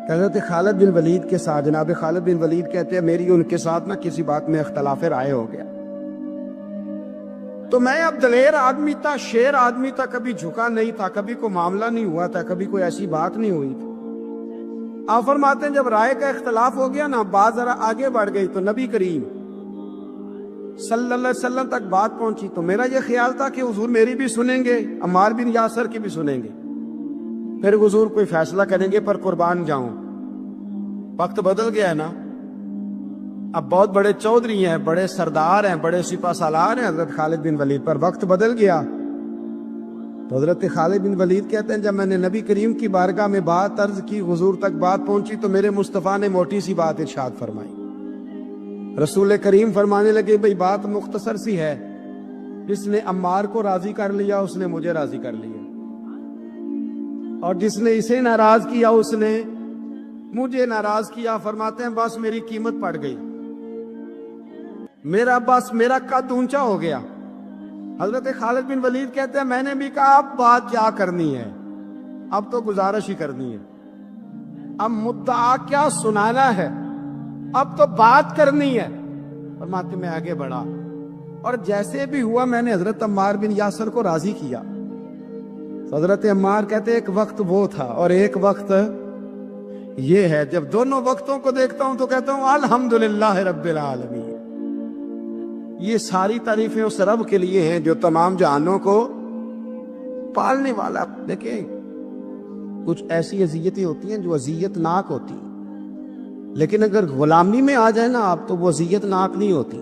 کہ حضرت خالد بن ولید کے ساتھ، جناب خالد بن ولید کہتے ہیں میری ان کے ساتھ نہ کسی بات میں اختلاف رائے ہو گیا، تو میں اب دلیر آدمی تھا، شیر آدمی تھا، کبھی جھکا نہیں تھا، کبھی کوئی معاملہ نہیں ہوا تھا، کبھی کوئی ایسی بات نہیں ہوئی تھی۔ آپ فرماتے ہیں جب رائے کا اختلاف ہو گیا نا، بات ذرا آگے بڑھ گئی تو نبی کریم صلی اللہ علیہ وسلم تک بات پہنچی، تو میرا یہ خیال تھا کہ حضور میری بھی سنیں گے، عمار بن یاسر کی بھی سنیں گے، پھر حضور کوئی فیصلہ کریں گے، پر قربان جاؤں وقت بدل گیا ہے نا۔ اب بہت بڑے چودھری ہیں، بڑے سردار ہیں، بڑے سپہ سالار ہیں حضرت خالد بن ولید، پر وقت بدل گیا۔ تو حضرت خالد بن ولید کہتے ہیں جب میں نے نبی کریم کی بارگاہ میں بات عرض کی، حضور تک بات پہنچی، تو میرے مصطفیٰ نے موٹی سی بات ارشاد فرمائی۔ رسول کریم فرمانے لگے بھئی بات مختصر سی ہے، جس نے عمار کو راضی کر لیا اس نے مجھے راضی کر لیا، اور جس نے اسے ناراض کیا اس نے مجھے ناراض کیا۔ فرماتے ہیں بس میری قیمت پڑ گئی، میرا قد اونچا ہو گیا۔ حضرت خالد بن ولید کہتے ہیں میں نے بھی کہا اب بات کیا کرنی ہے، اب تو گزارش ہی کرنی ہے، اب مدعا کیا سنانا ہے، اب تو بات کرنی ہے۔ فرماتے میں آگے بڑھا اور جیسے بھی ہوا میں نے حضرت عمار بن یاسر کو راضی کیا۔ حضرت عمار کہتے ایک وقت وہ تھا اور ایک وقت یہ ہے، جب دونوں وقتوں کو دیکھتا ہوں تو کہتا ہوں الحمدللہ رب العالمین۔ یہ ساری تعریفیں اس رب کے لیے ہیں جو تمام جہانوں کو پالنے والا۔ دیکھیں کچھ ایسی اذیتیں ہوتی ہیں جو اذیت ناک ہوتی ہیں، لیکن اگر غلامی میں آ جائے نا آپ تو وہ اذیت ناک نہیں ہوتی،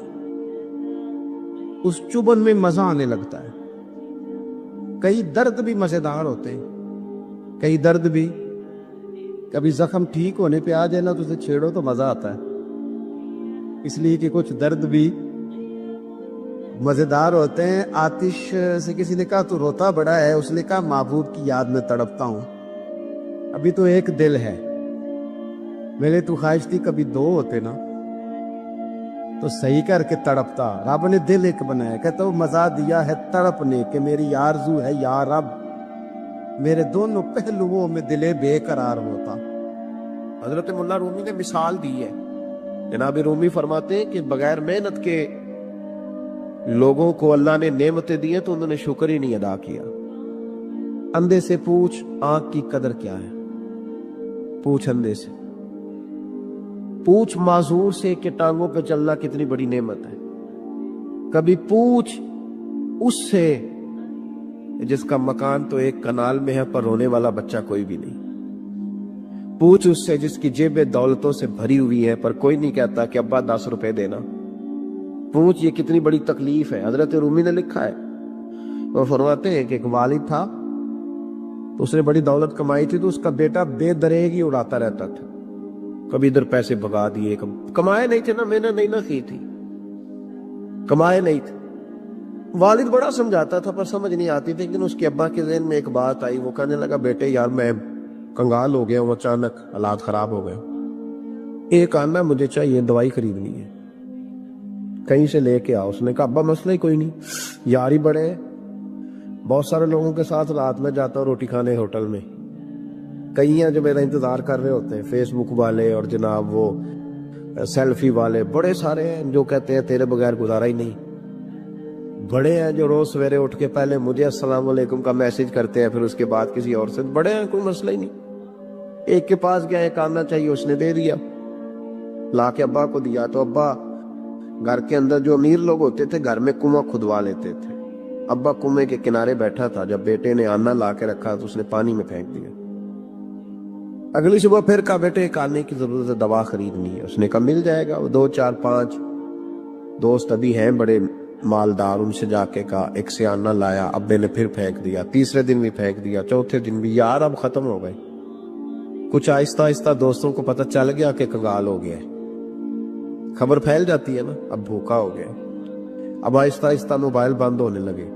اس چبن میں مزہ آنے لگتا ہے۔ کئی درد بھی مزیدار ہوتے ہیں، کئی درد بھی کبھی زخم ٹھیک ہونے پہ آ جائے نا تو اسے چھیڑو تو مزہ آتا ہے، اس لیے کہ کچھ درد بھی مزیدار ہوتے ہیں۔ آتش سے کسی نے کہا تو روتا بڑا ہے، اس نے کہا محبوب کی یاد میں تڑپتا ہوں، ابھی تو ایک دل ہے، میرے تو خواہش تھی کبھی دو ہوتے نا تو صحیح کر کے تڑپتا۔ رب نے دل ایک بنایا، کہتا وہ مزہ دیا ہے تڑپنے کہ میری آرزو ہے یا رب میرے دونوں پہلوؤں میں دلے بے قرار ہوتا۔ حضرت مولا رومی نے مثال دی ہے۔ جناب رومی فرماتے ہیں کہ بغیر محنت کے لوگوں کو اللہ نے نعمتیں دی ہیں تو انہوں نے شکر ہی نہیں ادا کیا۔ اندھے سے پوچھ آنکھ کی قدر کیا ہے، پوچھ اندھے سے، پوچھ معذور سے کہ ٹانگوں پہ چلنا کتنی بڑی نعمت ہے، کبھی پوچھ اس سے جس کا مکان تو ایک کنال میں ہے پر رونے والا بچہ کوئی بھی نہیں، پوچھ اس سے جس کی جیبیں دولتوں سے بھری ہوئی ہے پر کوئی نہیں کہتا کہ ابا 10 روپے دینا، پوچھ یہ کتنی بڑی تکلیف ہے۔ حضرت رومی نے لکھا ہے، وہ فرماتے ہیں کہ ایک والد تھا تو اس نے بڑی دولت کمائی تھی تو اس کا بیٹا بے دریغ ہی اڑاتا رہتا تھا، کبھی ادھر پیسے بھگا دیے، کمائے نہیں تھے نا، محنت نہیں نہ کی تھی، کمائے نہیں تھے۔ والد بڑا سمجھاتا تھا پر سمجھ نہیں آتی تھی۔ لیکن اس کے ابا کے ذہن میں ایک بات آئی، وہ کہنے لگا بیٹے یار میں کنگال ہو گیا ہوں، اچانک حالات خراب ہو گئے، ایک آنا مجھے چاہیے، دوائی خریدنی ہے، کہیں سے لے کے آؤ۔ اس نے کہا ابا مسئلہ ہی کوئی نہیں، یار ہی بڑے ہیں، بہت سارے لوگوں کے ساتھ رات میں جاتا ہوں روٹی کھانے ہوٹل میں، کئی ہیں جو میرا انتظار کر رہے ہوتے ہیں، فیس بک والے اور جناب وہ سیلفی والے، بڑے سارے ہیں جو کہتے ہیں تیرے بغیر گزارا ہی نہیں، بڑے ہیں جو روز سویرے اٹھ کے پہلے مجھے السلام علیکم کا میسج کرتے ہیں پھر اس کے بعد کسی اور سے، بڑے ہیں کوئی مسئلہ ہی نہیں۔ ایک کے پاس گیا، ایک آنا چاہیے، اس نے دے دیا، لا کے ابا کو دیا تو ابا گھر کے اندر جو امیر لوگ ہوتے تھے گھر میں کنواں کھدوا لیتے تھے، ابا کنویں کے کنارے بیٹھا تھا، جب بیٹے نے آنا لا کے رکھا تو اس نے پانی میں پھینک دیا۔ اگلی صبح پھر کہا بیٹے ایک آنے کی ضرورت ہے، دوا خریدنی ہے، اس نے کہا مل جائے گا۔ وہ 2 4 5 دوست ابھی ہیں بڑے مالدار، ان سے جا کے کہا، ایک سے آنا لایا، ابے نے پھر پھینک دیا، تیسرے دن بھی پھینک دیا، چوتھے دن بھی، یار اب ختم ہو گئے۔ کچھ آہستہ آہستہ دوستوں کو پتہ چل گیا کہ کنگال ہو گیا ہے، خبر پھیل جاتی ہے نا، اب بھوکا ہو گیا۔ اب آہستہ آہستہ موبائل بند ہونے لگے،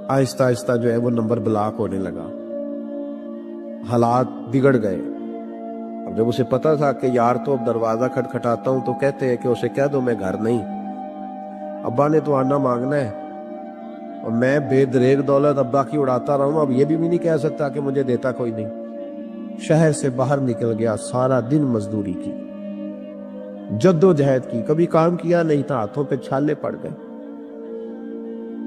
آہستہ آہستہ جو ہے وہ نمبر بلاک ہونے لگا، حالات بگڑ گئے۔ اب جب اسے پتا تھا کہ یار تو اب دروازہ کھٹکھٹاتا ہوں تو کہتے ہیں کہ اسے کہہ دو میں گھر نہیں، ابا نے تو آنا مانگنا ہے اور میں بے دریغ دولت ابا کی اڑاتا رہا ہوں، اب یہ بھی نہیں کہہ سکتا کہ مجھے دیتا کوئی نہیں۔ شہر سے باہر نکل گیا، سارا دن مزدوری کی، جد و جہد کی، کبھی کام کیا نہیں تھا، ہاتھوں پہ چھالے پڑ گئے۔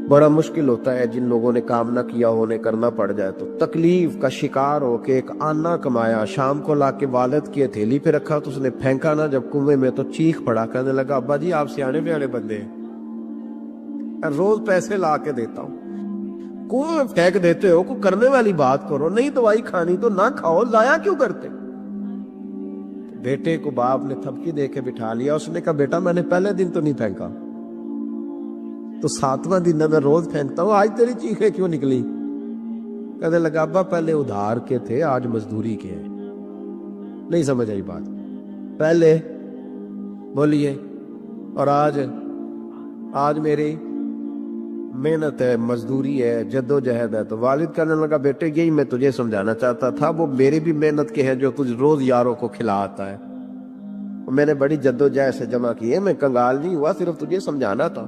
بڑا مشکل ہوتا ہے جن لوگوں نے کام نہ کیا ہونے کرنا پڑ جائے تو، تکلیف کا شکار ہو کے ایک آنا کمایا، شام کو لا کے والد کی ہتھیلی پہ رکھا تو اس نے پھینکا نا جب کنویں میں تو چیخ پڑا، کہنے لگا ابا جی آپ سیانے بیانے بندے ہیں، روز پیسے لا کے دیتا ہوں، کوئی پھینک دیتے ہو، کوئی کرنے والی بات کرو، نہیں دوائی کھانی تو نہ کھاؤ، ضائع کیوں کرتے؟ بیٹے کو باپ نے تھپکی دے کے بٹھا لیا، اس نے کہا بیٹا میں نے پہلے دن تو نہیں پھینکا، تو 7واں دن میں روز پھینکتا ہوں، آج تیری چیخیں کیوں نکلی؟ کہنے لگا ابا پہلے ادھار کے تھے آج مزدوری کے ہیں۔ نہیں سمجھ آئی بات، پہلے بولیے اور آج میری محنت ہے، مزدوری ہے، جد و جہد ہے۔ تو والد کہنے لگا بیٹے یہی میں تجھے سمجھانا چاہتا تھا، وہ میری بھی محنت کے ہیں جو تجھ روز یاروں کو کھلا آتا ہے، میں نے بڑی جد و جہد سے جمع کی ہے، میں کنگال نہیں ہوا، صرف تجھے سمجھانا تھا۔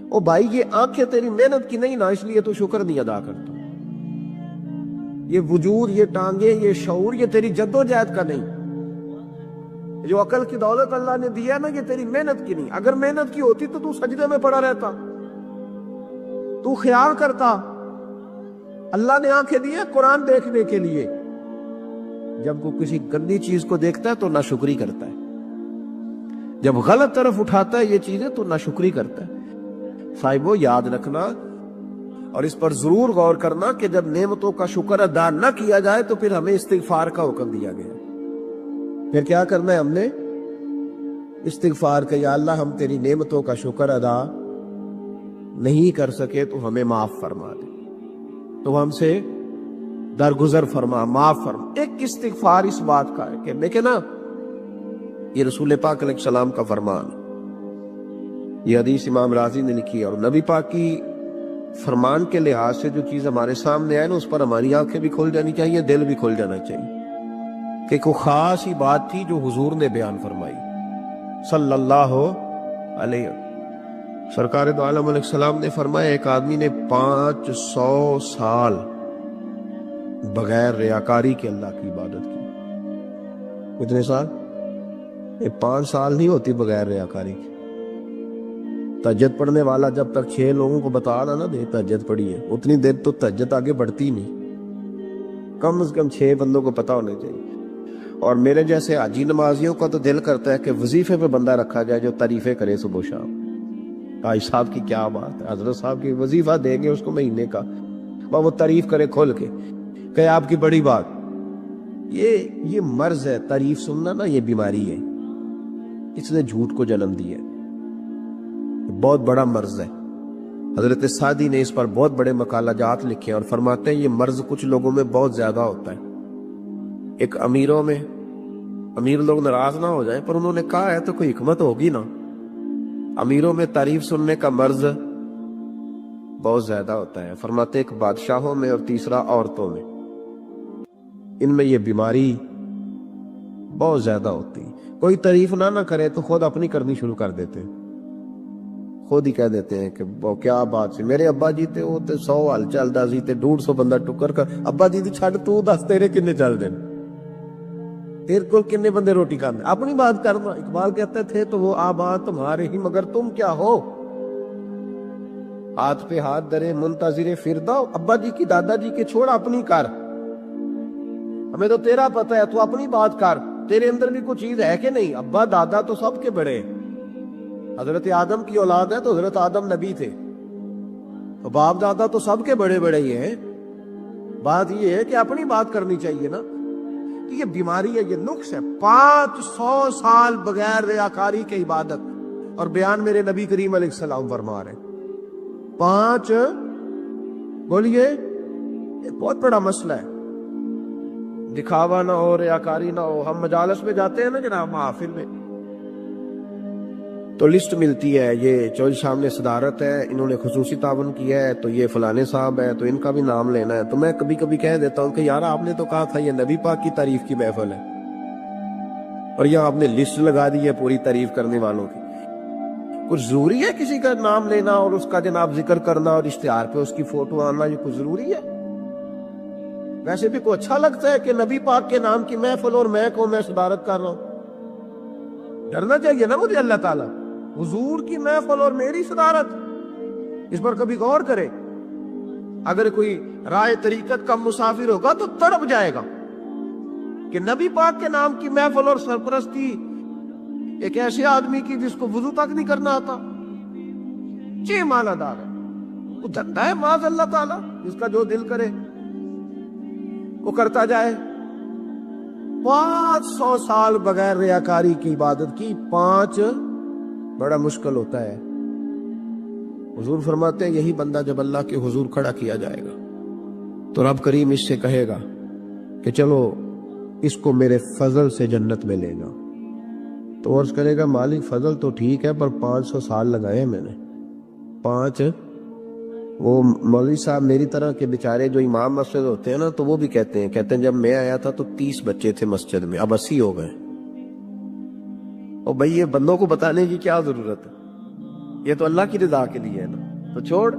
او بھائی یہ آنکھیں تیری محنت کی نہیں نا، اس لیے تو شکر نہیں ادا کرتا، یہ وجود، یہ ٹانگیں، یہ شعور، یہ تیری جدوجہد کا نہیں. جو عقل کی دولت اللہ نے دیا نا، یہ تیری محنت کی نہیں. اگر محنت کی ہوتی تو سجدے میں پڑا رہتا، تو خیال کرتا. اللہ نے آنکھیں دی ہیں قرآن دیکھنے کے لیے. جب کوئی کسی گندی چیز کو دیکھتا ہے تو ناشکری کرتا ہے، جب غلط طرف اٹھاتا ہے یہ چیزیں تو ناشکری کرتا ہے. صاحبو یاد رکھنا اور اس پر ضرور غور کرنا کہ جب نعمتوں کا شکر ادا نہ کیا جائے تو پھر ہمیں استغفار کا حکم دیا گیا. پھر کیا کرنا ہے ہم نے؟ استغفار کہ یا اللہ ہم تیری نعمتوں کا شکر ادا نہیں کر سکے تو ہمیں معاف فرما دے، تو ہم سے درگزر فرما، معاف فرما. ایک استغفار اس بات کا ہے کہ دیکھیں نا، یہ رسول پاک علیہ السلام کا فرمان، یہ حدیث امام راضی نے لکھی ہے، اور نبی پاک کی فرمان کے لحاظ سے جو چیز ہمارے سامنے آئے نا اس پر ہماری آنکھیں بھی کھل جانی چاہیے، دل بھی کھل جانا چاہیے کہ کوئی خاص ہی بات تھی جو حضور نے بیان فرمائی صلی اللہ علیہ وسلم. سرکار دو عالم علیہ السلام نے فرمایا ایک آدمی نے 500 سال بغیر ریاکاری کے اللہ کی عبادت کی. کتنے سال؟ 5 سال نہیں ہوتی بغیر ریاکاری کی. تہجد پڑھنے والا جب تک 6 لوگوں کو بتا رہا نہ دے تہجد پڑھی ہے، اتنی دیر تو تہجد آگے بڑھتی نہیں. کم از کم 6 بندوں کو پتا ہونے چاہیے. اور میرے جیسے حاجی نمازیوں کا تو دل کرتا ہے کہ وظیفے پہ بندہ رکھا جائے جو تعریفیں کرے صبح و شام. حاج صاحب کی کیا بات ہے، حضرت صاحب کی وظیفہ دیں گے اس کو مہینے کا، وہ تعریف کرے کھول کے کہ آپ کی بڑی بات. یہ مرض ہے، تعریف سننا نا یہ بیماری ہے، اس نے جھوٹ کو جنم دیا ہے. بہت بڑا مرض ہے. حضرت سعدی نے اس پر بہت بڑے مقالہ جات لکھے ہیں اور فرماتے ہیں یہ مرض کچھ لوگوں میں بہت زیادہ ہوتا ہے. ایک امیروں میں، امیر لوگ ناراض نہ ہو جائیں پر انہوں نے کہا ہے تو کوئی حکمت ہوگی نا. امیروں میں تعریف سننے کا مرض بہت زیادہ ہوتا ہے. فرماتے ایک بادشاہوں میں اور تیسرا عورتوں میں، ان میں یہ بیماری بہت زیادہ ہوتی. کوئی تعریف نہ کرے تو خود اپنی کرنی شروع کر دیتے ہیں، خود ہی کہہ دیتے ہیں کہ وہ کیا بات سی میرے ابا جی تے وہ تے 100 حال چلدا سی تے 150 بندہ ٹکر کر ابا جی دی چھڈ تو دس تیرے کنے چل دین، تیرے کو کنے بندے روٹی کھاندے، اپنی بات کرنا. اقبال کہتے تھے تو وہ آباد تمہارے ہی مگر تم کیا ہو، ہاتھ پہ ہاتھ درے منتظر فردا. ابا جی کی دادا جی کے چھوڑ اپنی کر، ہمیں تو تیرا پتہ ہے، تو اپنی بات کر. تیرے اندر بھی کوئی چیز ہے کہ نہیں؟ ابا دادا تو سب کے بڑے، حضرت آدم کی اولاد ہے تو حضرت آدم نبی تھے، تو باپ دادا تو سب کے بڑے بڑے ہی ہیں. بات یہ ہے کہ اپنی بات کرنی چاہیے نا. یہ بیماری ہے، یہ نقص ہے. 500 سال بغیر ریاکاری کی عبادت، اور بیان میرے نبی کریم علیہ السلام فرما رہے ہیں 5. بولیے، یہ بہت بڑا مسئلہ ہے. دکھاوا نہ ہو، ریاکاری نہ ہو. ہم مجالس میں جاتے ہیں نا جناب، محافل میں، تو لسٹ ملتی ہے، یہ چوہدری صاحب نے صدارت ہے، انہوں نے خصوصی تعاون کیا ہے، تو یہ فلانے صاحب ہے تو ان کا بھی نام لینا ہے. تو میں کبھی کبھی کہہ دیتا ہوں کہ یار آپ نے تو کہا تھا یہ نبی پاک کی تعریف کی محفل ہے، اور یہ آپ نے لسٹ لگا دی ہے پوری تعریف کرنے والوں کی. کچھ ضروری ہے کسی کا نام لینا اور اس کا جناب ذکر کرنا اور اشتہار پہ اس کی فوٹو آنا؟ یہ کچھ ضروری ہے؟ ویسے بھی کوئی اچھا لگتا ہے کہ نبی پاک کے نام کی محفل اور میں صدارت کر رہا ہوں؟ ڈرنا چاہیے نا مجھے اللہ تعالیٰ. حضور کی محفل اور میری صدارت، اس پر کبھی غور کرے. اگر کوئی رائے طریقت کا مسافر ہوگا تو تڑپ جائے گا کہ نبی پاک کے نام کی محفل اور سرپرستی ایک ایسے آدمی کی جس کو وضو تک نہیں کرنا آتا. چھ مالا دار ہے، وہ دھندا ہے معاذ اللہ تعالیٰ، جس کا جو دل کرے وہ کرتا جائے. 500 سال بغیر ریاکاری کی عبادت کی. 5 بڑا مشکل ہوتا ہے. حضور فرماتے ہیں یہی بندہ جب اللہ کے حضور کھڑا کیا جائے گا تو رب کریم اس سے کہے گا کہ چلو اس کو میرے فضل سے جنت میں لے جاؤ. تو عرض کرے گا مالک فضل تو ٹھیک ہے پر 500 سال لگائے میں نے. 5 وہ مولوی صاحب میری طرح کے بیچارے جو امام مسجد ہوتے ہیں نا، تو وہ بھی کہتے ہیں جب میں آیا تھا تو 30 بچے تھے مسجد میں، اب 80 ہو گئے. اور بھئی یہ بندوں کو بتانے کی کیا ضرورت ہے؟ یہ تو اللہ کی رضا کے لیے ہے نا، تو چھوڑ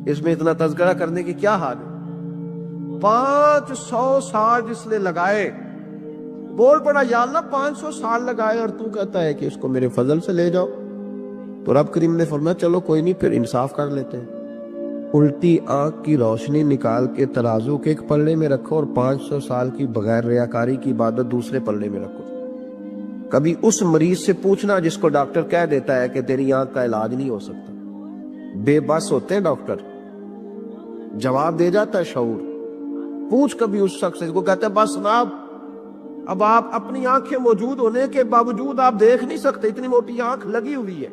اس میں اتنا تذکرہ کرنے کی کیا حال ہے. 500 سال جس نے لگائے، بول پڑا یا اللہ 500 سال لگائے اور تو کہتا ہے کہ اس کو میرے فضل سے لے جاؤ۔ تو رب کریم نے فرمایا چلو کوئی نہیں، پھر انصاف کر لیتے ہیں، الٹی آنکھ کی روشنی نکال کے ترازو کے ایک پلڑے میں رکھو اور 500 سال کی بغیر ریاکاری کی عبادت دوسرے پلڑے میں رکھو۔ کبھی اس مریض سے پوچھنا جس کو ڈاکٹر کہہ دیتا ہے کہ تیری آنکھ کا علاج نہیں ہو سکتا، بے بس ہوتے ہیں ڈاکٹر، جواب دے جاتا ہے شعور۔ پوچھ کبھی اس شخص سے، کو کہتا ہے بس جناب اب آپ اپنی آنکھیں موجود ہونے کے باوجود آپ دیکھ نہیں سکتے، اتنی موٹی آنکھ لگی ہوئی ہے،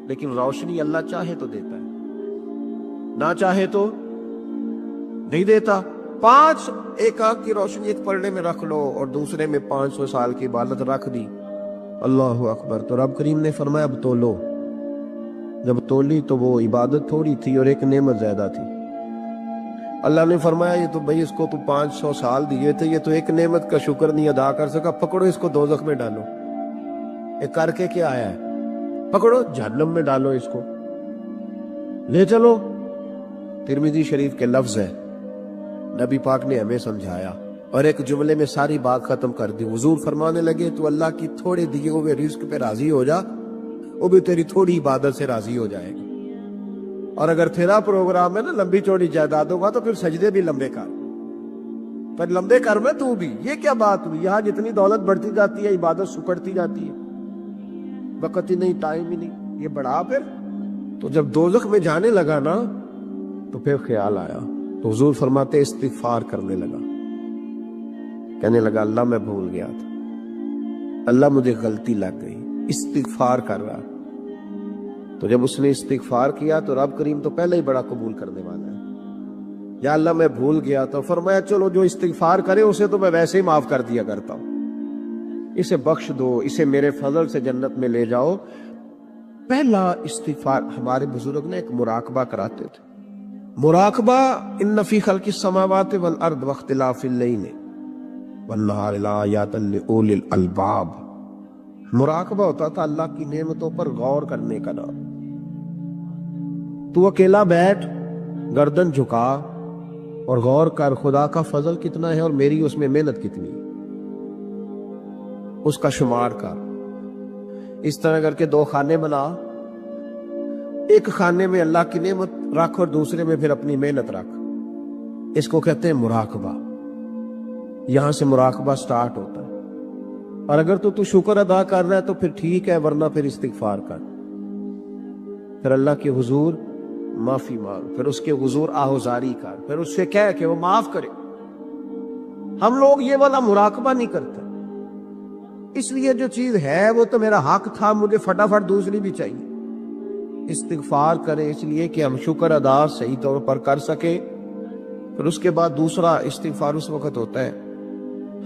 لیکن روشنی اللہ چاہے تو دیتا ہے، نہ چاہے تو نہیں دیتا۔ ایک آنکھ کی روشنی ایک پلڑے میں رکھ لو اور دوسرے میں 500 سال کی عبادت رکھ دی، اللہ اکبر۔ تو رب کریم نے فرمایا اب تولو۔ جب تولی تو وہ عبادت تھوڑی تھی اور ایک نعمت زیادہ تھی۔ اللہ نے فرمایا یہ تو بھائی اس کو تو 500 سال دیے تھے، یہ تو ایک نعمت کا شکر نہیں ادا کر سکا، پکڑو اس کو دوزخ میں ڈالو۔ ایک کر کے کیا آیا ہے؟ پکڑو جہنم میں ڈالو اس کو، لے چلو۔ ترمذی شریف کے لفظ ہے، نبی پاک نے ہمیں سمجھایا اور ایک جملے میں ساری بات ختم کر دی۔ حضور فرمانے لگے تو اللہ کی تھوڑے دیے ہوئے رزق پہ راضی ہو جا، وہ بھی تیری تھوڑی عبادت سے راضی ہو جائے گی۔ اور اگر تیرا پروگرام ہے نا لمبی چوڑی جائیدادوں کا، تو پھر سجدے بھی لمبے کر، پر لمبے کر میں تو بھی۔ یہ کیا بات ہوئی؟ یہاں جتنی دولت بڑھتی جاتی ہے عبادت سکڑتی جاتی ہے، وقت ہی نہیں، ٹائم ہی نہیں، یہ بڑھا پھر۔ تو جب دوزخ میں جانے لگا نا تو پھر خیال آیا، تو حضور فرماتے استغفار کرنے لگا، کہنے لگا اللہ میں بھول گیا تھا، اللہ مجھے غلطی لگ گئی، استغفار کر رہا۔ تو جب اس نے استغفار کیا تو رب کریم تو پہلے ہی بڑا قبول کرنے والا ہے، یا اللہ میں بھول گیا تو فرمایا چلو جو استغفار کرے اسے تو میں ویسے ہی معاف کر دیا کرتا ہوں، اسے بخش دو، اسے میرے فضل سے جنت میں لے جاؤ۔ پہلا استغفار ہمارے بزرگ نے ایک مراقبہ کراتے تھے، مراقبہ ان فی خلق السماوات والارض واختلاف اللیل والنہار لآیات لأولی الالباب۔ مراقبہ ہوتا تھا اللہ کی نعمتوں پر غور کرنے کا نام۔ تو اکیلا بیٹھ، گردن جھکا اور غور کر خدا کا فضل کتنا ہے اور میری اس میں محنت کتنی ہے، اس کا شمار کر۔ اس طرح کر کے 2 خانے بنا، ایک خانے میں اللہ کی نعمت رکھ اور دوسرے میں پھر اپنی محنت رکھ، اس کو کہتے ہیں مراقبہ۔ یہاں سے مراقبہ سٹارٹ ہوتا ہے، اور اگر تو شکر ادا کر رہا ہے تو پھر ٹھیک ہے، ورنہ پھر استغفار کر، پھر اللہ کے حضور معافی مانگ، پھر اس کے حضور آہوزاری کر، پھر اس سے کہہ کہ وہ معاف کرے۔ ہم لوگ یہ والا مراقبہ نہیں کرتے، اس لیے جو چیز ہے وہ تو میرا حق تھا، مجھے فٹافٹ دوسری بھی چاہیے۔ استغفار کریں اس لیے کہ ہم شکر ادا صحیح طور پر کر سکے، پھر اس کے بعد دوسرا استغفار اس وقت ہوتا ہے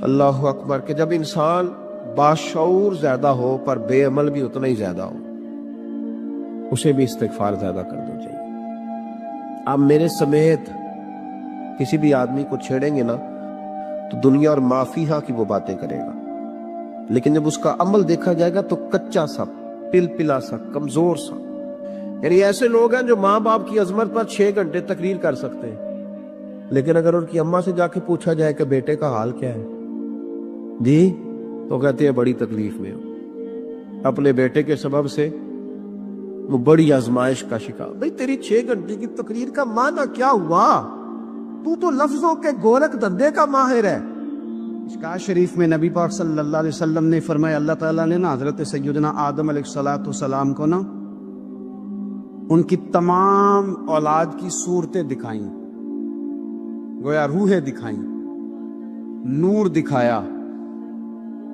اللہ اکبر کہ جب انسان باشعور زیادہ ہو پر بے عمل بھی اتنا ہی زیادہ ہو، اسے بھی استغفار زیادہ کرنا چاہیے۔ آپ میرے سمیت کسی بھی آدمی کو چھیڑیں گے نا تو دنیا اور مافیہا کی وہ باتیں کرے گا، لیکن جب اس کا عمل دیکھا جائے گا تو کچا سا، پلپلا سا، کمزور سا۔ یعنی ایسے لوگ ہیں جو ماں باپ کی عظمت پر 6 گھنٹے تقریر کر سکتے ہیں، لیکن اگر ان کی اماں سے جا کے پوچھا جائے کہ بیٹے کا حال کیا ہے جی، تو کہتے ہیں بڑی تکلیف میں ہو، اپنے بیٹے کے سبب سے وہ بڑی آزمائش کا شکار۔ بھئی تیری 6 گھنٹے کی تقریر کا معنی کیا ہوا؟ تو لفظوں کے گورکھ دھندے کا ماہر ہے۔ مشکوٰۃ شریف میں نبی پاک صلی اللہ علیہ وسلم نے فرمایا اللہ تعالیٰ نے نا حضرت سیدنا آدم علیہ السلام کو نا ان کی تمام اولاد کی صورتیں دکھائیں، گویا روحیں دکھائیں، نور دکھایا،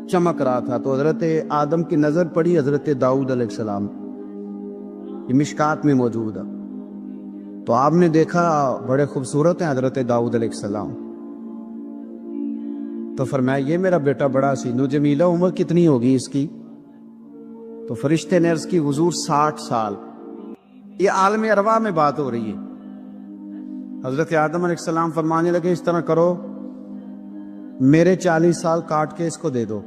چمک رہا تھا۔ تو حضرت آدم کی نظر پڑی حضرت داؤد علیہ السلام، یہ مشکوٰۃ میں موجود ہے۔ تو آپ نے دیکھا بڑے خوبصورت ہیں حضرت داؤد علیہ السلام، تو فرمایا یہ میرا بیٹا بڑا حسین و جمیلہ، عمر کتنی ہوگی اس کی؟ تو فرشتے نے عرض کی حضور 60 سال۔ یہ عالم ارواح میں بات ہو رہی ہے۔ حضرت آدم علیہ السلام فرمانے لگے اس طرح کرو، میرے 40 سال کاٹ کے اس کو دے دو۔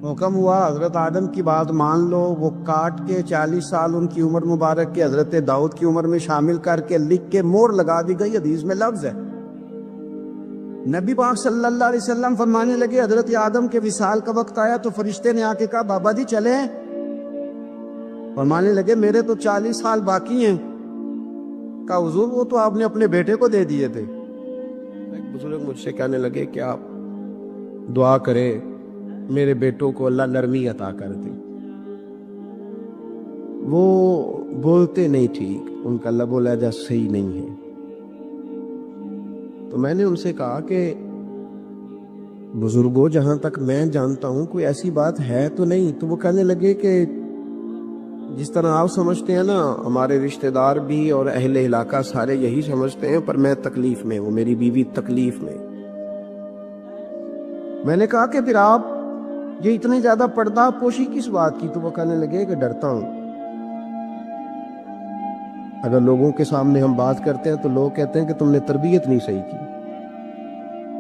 حکم ہوا، حضرت آدم کی بات مان لو، وہ کاٹ کے 40 سال ان کی عمر مبارک کے حضرت داؤد کی عمر میں شامل کر کے لکھ کے مہر لگا دی گئی۔ حدیث میں لفظ ہے نبی پاک صلی اللہ علیہ وسلم فرمانے لگے حضرت آدم کے وصال کا وقت آیا تو فرشتے نے آ کے کہا بابا جی چلیں. فرمانے لگے میرے تو 40 سال باقی ہیں. کہا حضور وہ تو آپ نے اپنے بیٹے کو دے دیے تھے. ایک بزرگ مجھ سے کہنے لگے کہ آپ دعا کرے میرے بیٹوں کو اللہ نرمی عطا کر دے. وہ بولتے نہیں ٹھیک، ان کا لب و لہجہ صحیح نہیں ہے. تو میں نے ان سے کہا کہ بزرگوں جہاں تک میں جانتا ہوں کوئی ایسی بات ہے تو نہیں. تو وہ کہنے لگے کہ جس طرح آپ سمجھتے ہیں نا، ہمارے رشتہ دار بھی اور اہل علاقہ سارے یہی سمجھتے ہیں، پر میں تکلیف میں ہوں، میری بیوی تکلیف میں. میں نے کہا کہ پھر آپ یہ اتنی زیادہ پردہ پوشی کس بات کی؟ تو وہ کہنے لگے کہ ڈرتا ہوں. اگر لوگوں کے سامنے ہم بات کرتے ہیں تو لوگ کہتے ہیں کہ تم نے تربیت نہیں صحیح کی.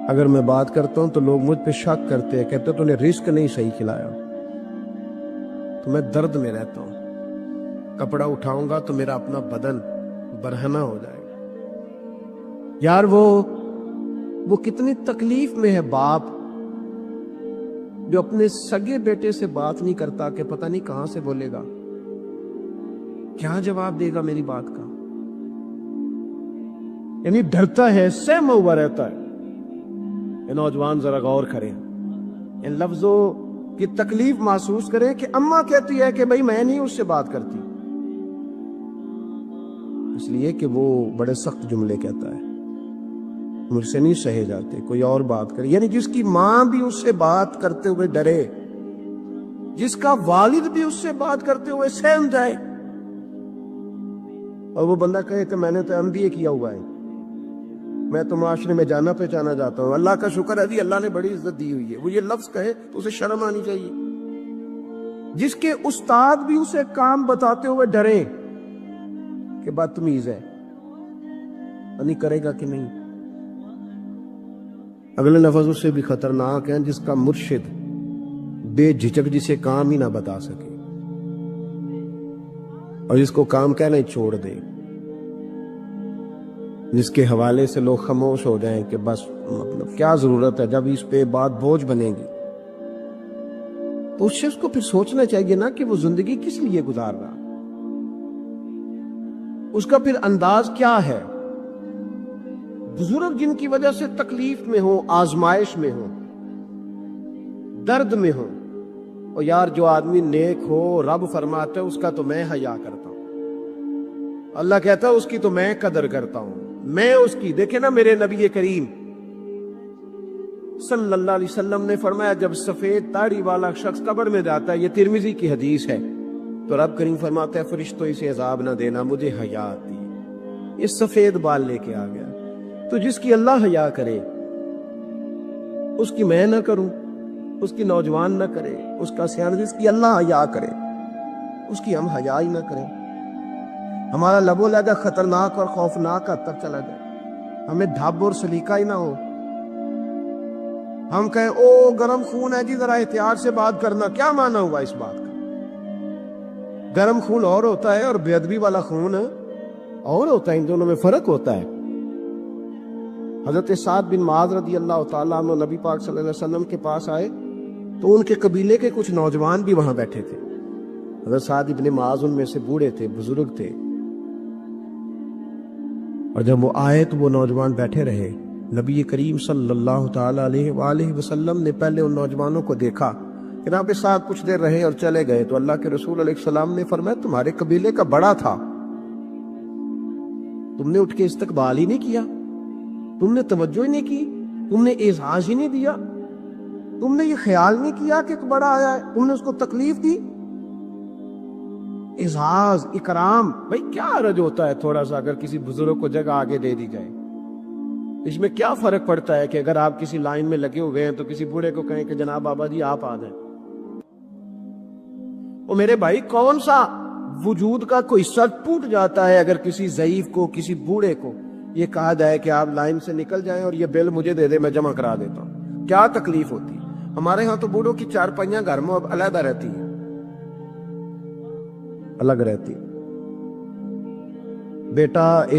اگر میں بات کرتا ہوں تو لوگ مجھ پہ شک کرتے ہیں، کہتے ہیں تو نے رزق نہیں صحیح کھلایا. تو میں درد میں رہتا ہوں. کپڑا اٹھاؤں گا تو میرا اپنا بدن برہنہ ہو جائے گا. یار وہ کتنی تکلیف میں ہے باپ جو اپنے سگے بیٹے سے بات نہیں کرتا کہ پتہ نہیں کہاں سے بولے گا، کیا جواب دے گا میری بات کا. یعنی ڈرتا ہے، سہما ہوا رہتا ہے. یہ نوجوان ذرا غور کریں، ان لفظوں کی تکلیف محسوس کریں کہ اماں کہتی ہے کہ بھئی میں نہیں اس سے بات کرتی، اس لیے کہ وہ بڑے سخت جملے کہتا ہے، مجھ سے نہیں سہے جاتے، کوئی اور بات کرے. یعنی جس کی ماں بھی اس سے بات کرتے ہوئے ڈرے، جس کا والد بھی اس سے بات کرتے ہوئے سہم جائے، اور وہ بندہ کہے کہ میں نے تو MBA کیا ہوا ہے، میں تو معاشرے میں جانا پہچانا جاتا ہوں، اللہ کا شکر ہے جی اللہ نے بڑی عزت دی ہوئی ہے، وہ یہ لفظ کہے تو اسے شرم آنی چاہیے. جس کے استاد بھی اسے کام بتاتے ہوئے ڈرے کہ بدتمیز ہے، نہیں کرے گا کہ نہیں. اگلے لفظ اس سے بھی خطرناک ہیں جس کا مرشد بے جھجک جسے کام ہی نہ بتا سکے اور جس کو کام کہنا ہی چھوڑ دے، جس کے حوالے سے لوگ خاموش ہو جائیں کہ بس مطلب کیا ضرورت ہے، جب اس پہ بات بوجھ بنے گی. تو اس شخص کو پھر سوچنا چاہیے نا کہ وہ زندگی کس لیے گزار رہا، اس کا پھر انداز کیا ہے. بزرگ جن کی وجہ سے تکلیف میں ہو، آزمائش میں ہو، درد میں ہو، اور یار جو آدمی نیک ہو رب فرماتا ہے اس کا تو میں حیا کرتا ہوں، اللہ کہتا ہے اس کی تو میں قدر کرتا ہوں، میں اس کی. دیکھیں نا میرے نبی کریم صلی اللہ علیہ وسلم نے فرمایا جب سفید داڑھی والا شخص قبر میں جاتا ہے، یہ ترمذی کی حدیث ہے، تو رب کریم فرماتا ہے فرشتوں اسے عذاب نہ دینا، مجھے حیا آتی ہے، یہ سفید بال لے کے آ گیا. تو جس کی اللہ حیا کرے اس کی میں نہ کروں، اس کی نوجوان نہ کرے، اس کا سیان، جس کی اللہ حیا کرے اس کی ہم حیا ہی نہ کریں. ہمارا لب و لہجہ خطرناک اور خوفناک حد تک چلا جائے، ہمیں دھب اور سلیقہ ہی نہ ہو. ہم کہیں او گرم خون ہے جی ذرا احتیاط سے بات کرنا، کیا معنی ہوا اس بات کا؟ گرم خون اور ہوتا ہے اور بے ادبی والا خون اور ہوتا ہے، ان دونوں میں فرق ہوتا ہے. حضرت سعد بن معاذ رضی اللہ تعالیٰ عنہ نبی پاک صلی اللہ علیہ وسلم کے پاس آئے تو ان کے قبیلے کے کچھ نوجوان بھی وہاں بیٹھے تھے. حضرت سعد بن معاذ ان میں سے بوڑھے تھے، بزرگ تھے، اور جب وہ آئے تو وہ نوجوان بیٹھے رہے. نبی کریم صلی اللہ تعالیٰ علیہ وآلہ وسلم نے پہلے ان نوجوانوں کو دیکھا، جناب کے ساتھ کچھ دیر رہے اور چلے گئے. تو اللہ کے رسول علیہ السلام نے فرمایا تمہارے قبیلے کا بڑا تھا، تم نے اٹھ کے استقبال ہی نہیں کیا، تم نے توجہ ہی نہیں کی، تم نے اعزاز ہی نہیں دیا، تم نے یہ خیال نہیں کیا کہ ایک بڑا آیا ہے، تم نے اس کو تکلیف دی. اعزاز اکرام، بھائی کیا حرج ہوتا ہے تھوڑا سا اگر کسی بزرگ کو جگہ آگے دے دی جائے؟ اس میں کیا فرق پڑتا ہے کہ اگر آپ کسی لائن میں لگے ہوئے ہیں تو کسی بوڑھے کو کہیں کہ جناب بابا جی آپ آ جائیں. وہ میرے بھائی کون سا وجود کا کوئی حصہ ٹوٹ جاتا ہے اگر کسی ضعیف کو، کسی بوڑھے کو یہ کہا جائے کہ آپ لائن سے نکل جائیں اور یہ بل مجھے دے دے میں جمع کرا دیتا ہوں؟ کیا تکلیف ہوتی؟ ہمارے ہاں تو بوڑھوں کی چارپائیاں گھر میں اب علیحدہ رہتی ہیں، الگ رہتی. بیٹا اے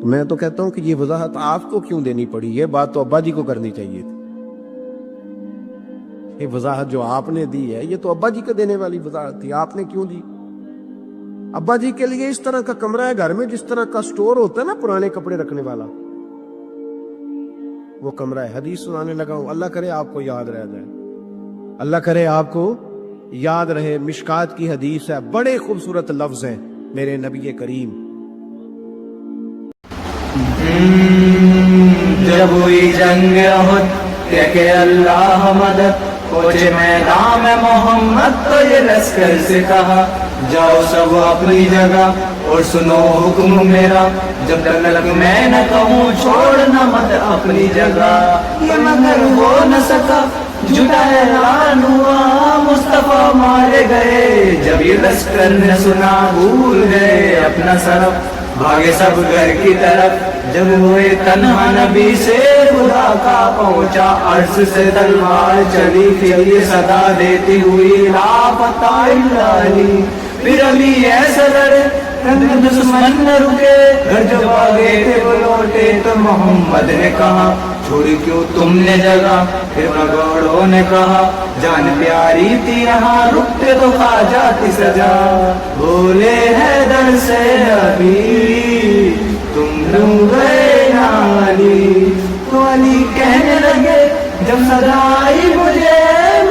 تو میں تو کہتا ہوں کہ یہ وضاحت آپ کو کیوں دینی پڑی؟ یہ بات تو ابا جی کو کرنی چاہیے تھی. یہ وضاحت جو آپ نے دی ہے یہ تو ابا جی کو دینے والی وضاحت تھی، آپ نے کیوں دی؟ ابا جی کے لیے اس طرح کا کمرہ ہے گھر میں جس طرح کا سٹور ہوتا ہے نا پرانے کپڑے رکھنے والا، وہ کمرہ ہے. حدیث سنانے لگا ہوں، اللہ کرے آپ کو یاد رہ جائے، اللہ کرے آپ کو یاد رہے. مشکات کی حدیث ہے، بڑے خوبصورت لفظ ہیں میرے نبی کریم. جب ہوئی جنگ احد کہ اللہ مدد پہنچے میدان میں محمد تو یہ لشکر سے کہا جاؤ سب اپنی جگہ اور سنو حکم میرا، جب تک میں نہ کہوں چھوڑنا مت اپنی جگہ. یہ مگر ہو نہ سکا، جھوٹا اعلان ہوا، مصطفیٰ مارے گئے. جب یہ لشکر نے سنا بھول گئے اپنا سرف، بھاگے سب گھر کی طرف. جب ہوئے تنہا نبی سے خدا کا پہنچا، عرش سے تلوار چلی پھر یہ صدا دیتی ہوئی لاپتہ علی. پھر ابھی ایسا لڑے دشمن نہ رکے، گھر جو بھاگے تھے وہ لوٹے. تو محمد نے کہا چھوڑی کیوں تم نے جگہ؟ پھر بگوڑوں نے کہا جان پیاری تھی یہاں، رکتے تو کھا جاتی سجا. بولے حیدر سے ابھی تم لوگ گئے نالی. تو علی کہنے لگے جب صدا آئی مجھے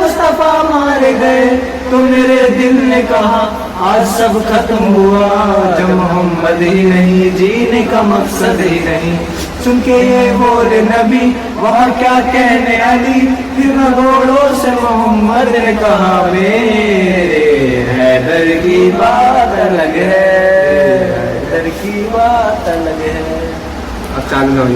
مصطفیٰ مارے گئے. تو میرے دل نے کہا آج سب ختم ہوا، جب محمد ہی نہیں جینے کا مقصد ہی نہیں. سن کے یہ بولے نبی وہاں کیا کہنے علی. پھر گھوڑوں سے محمد نے کہا میرے حیدر کی بات الگ ہے، حیدر کی بات الگ ہے. اب چالو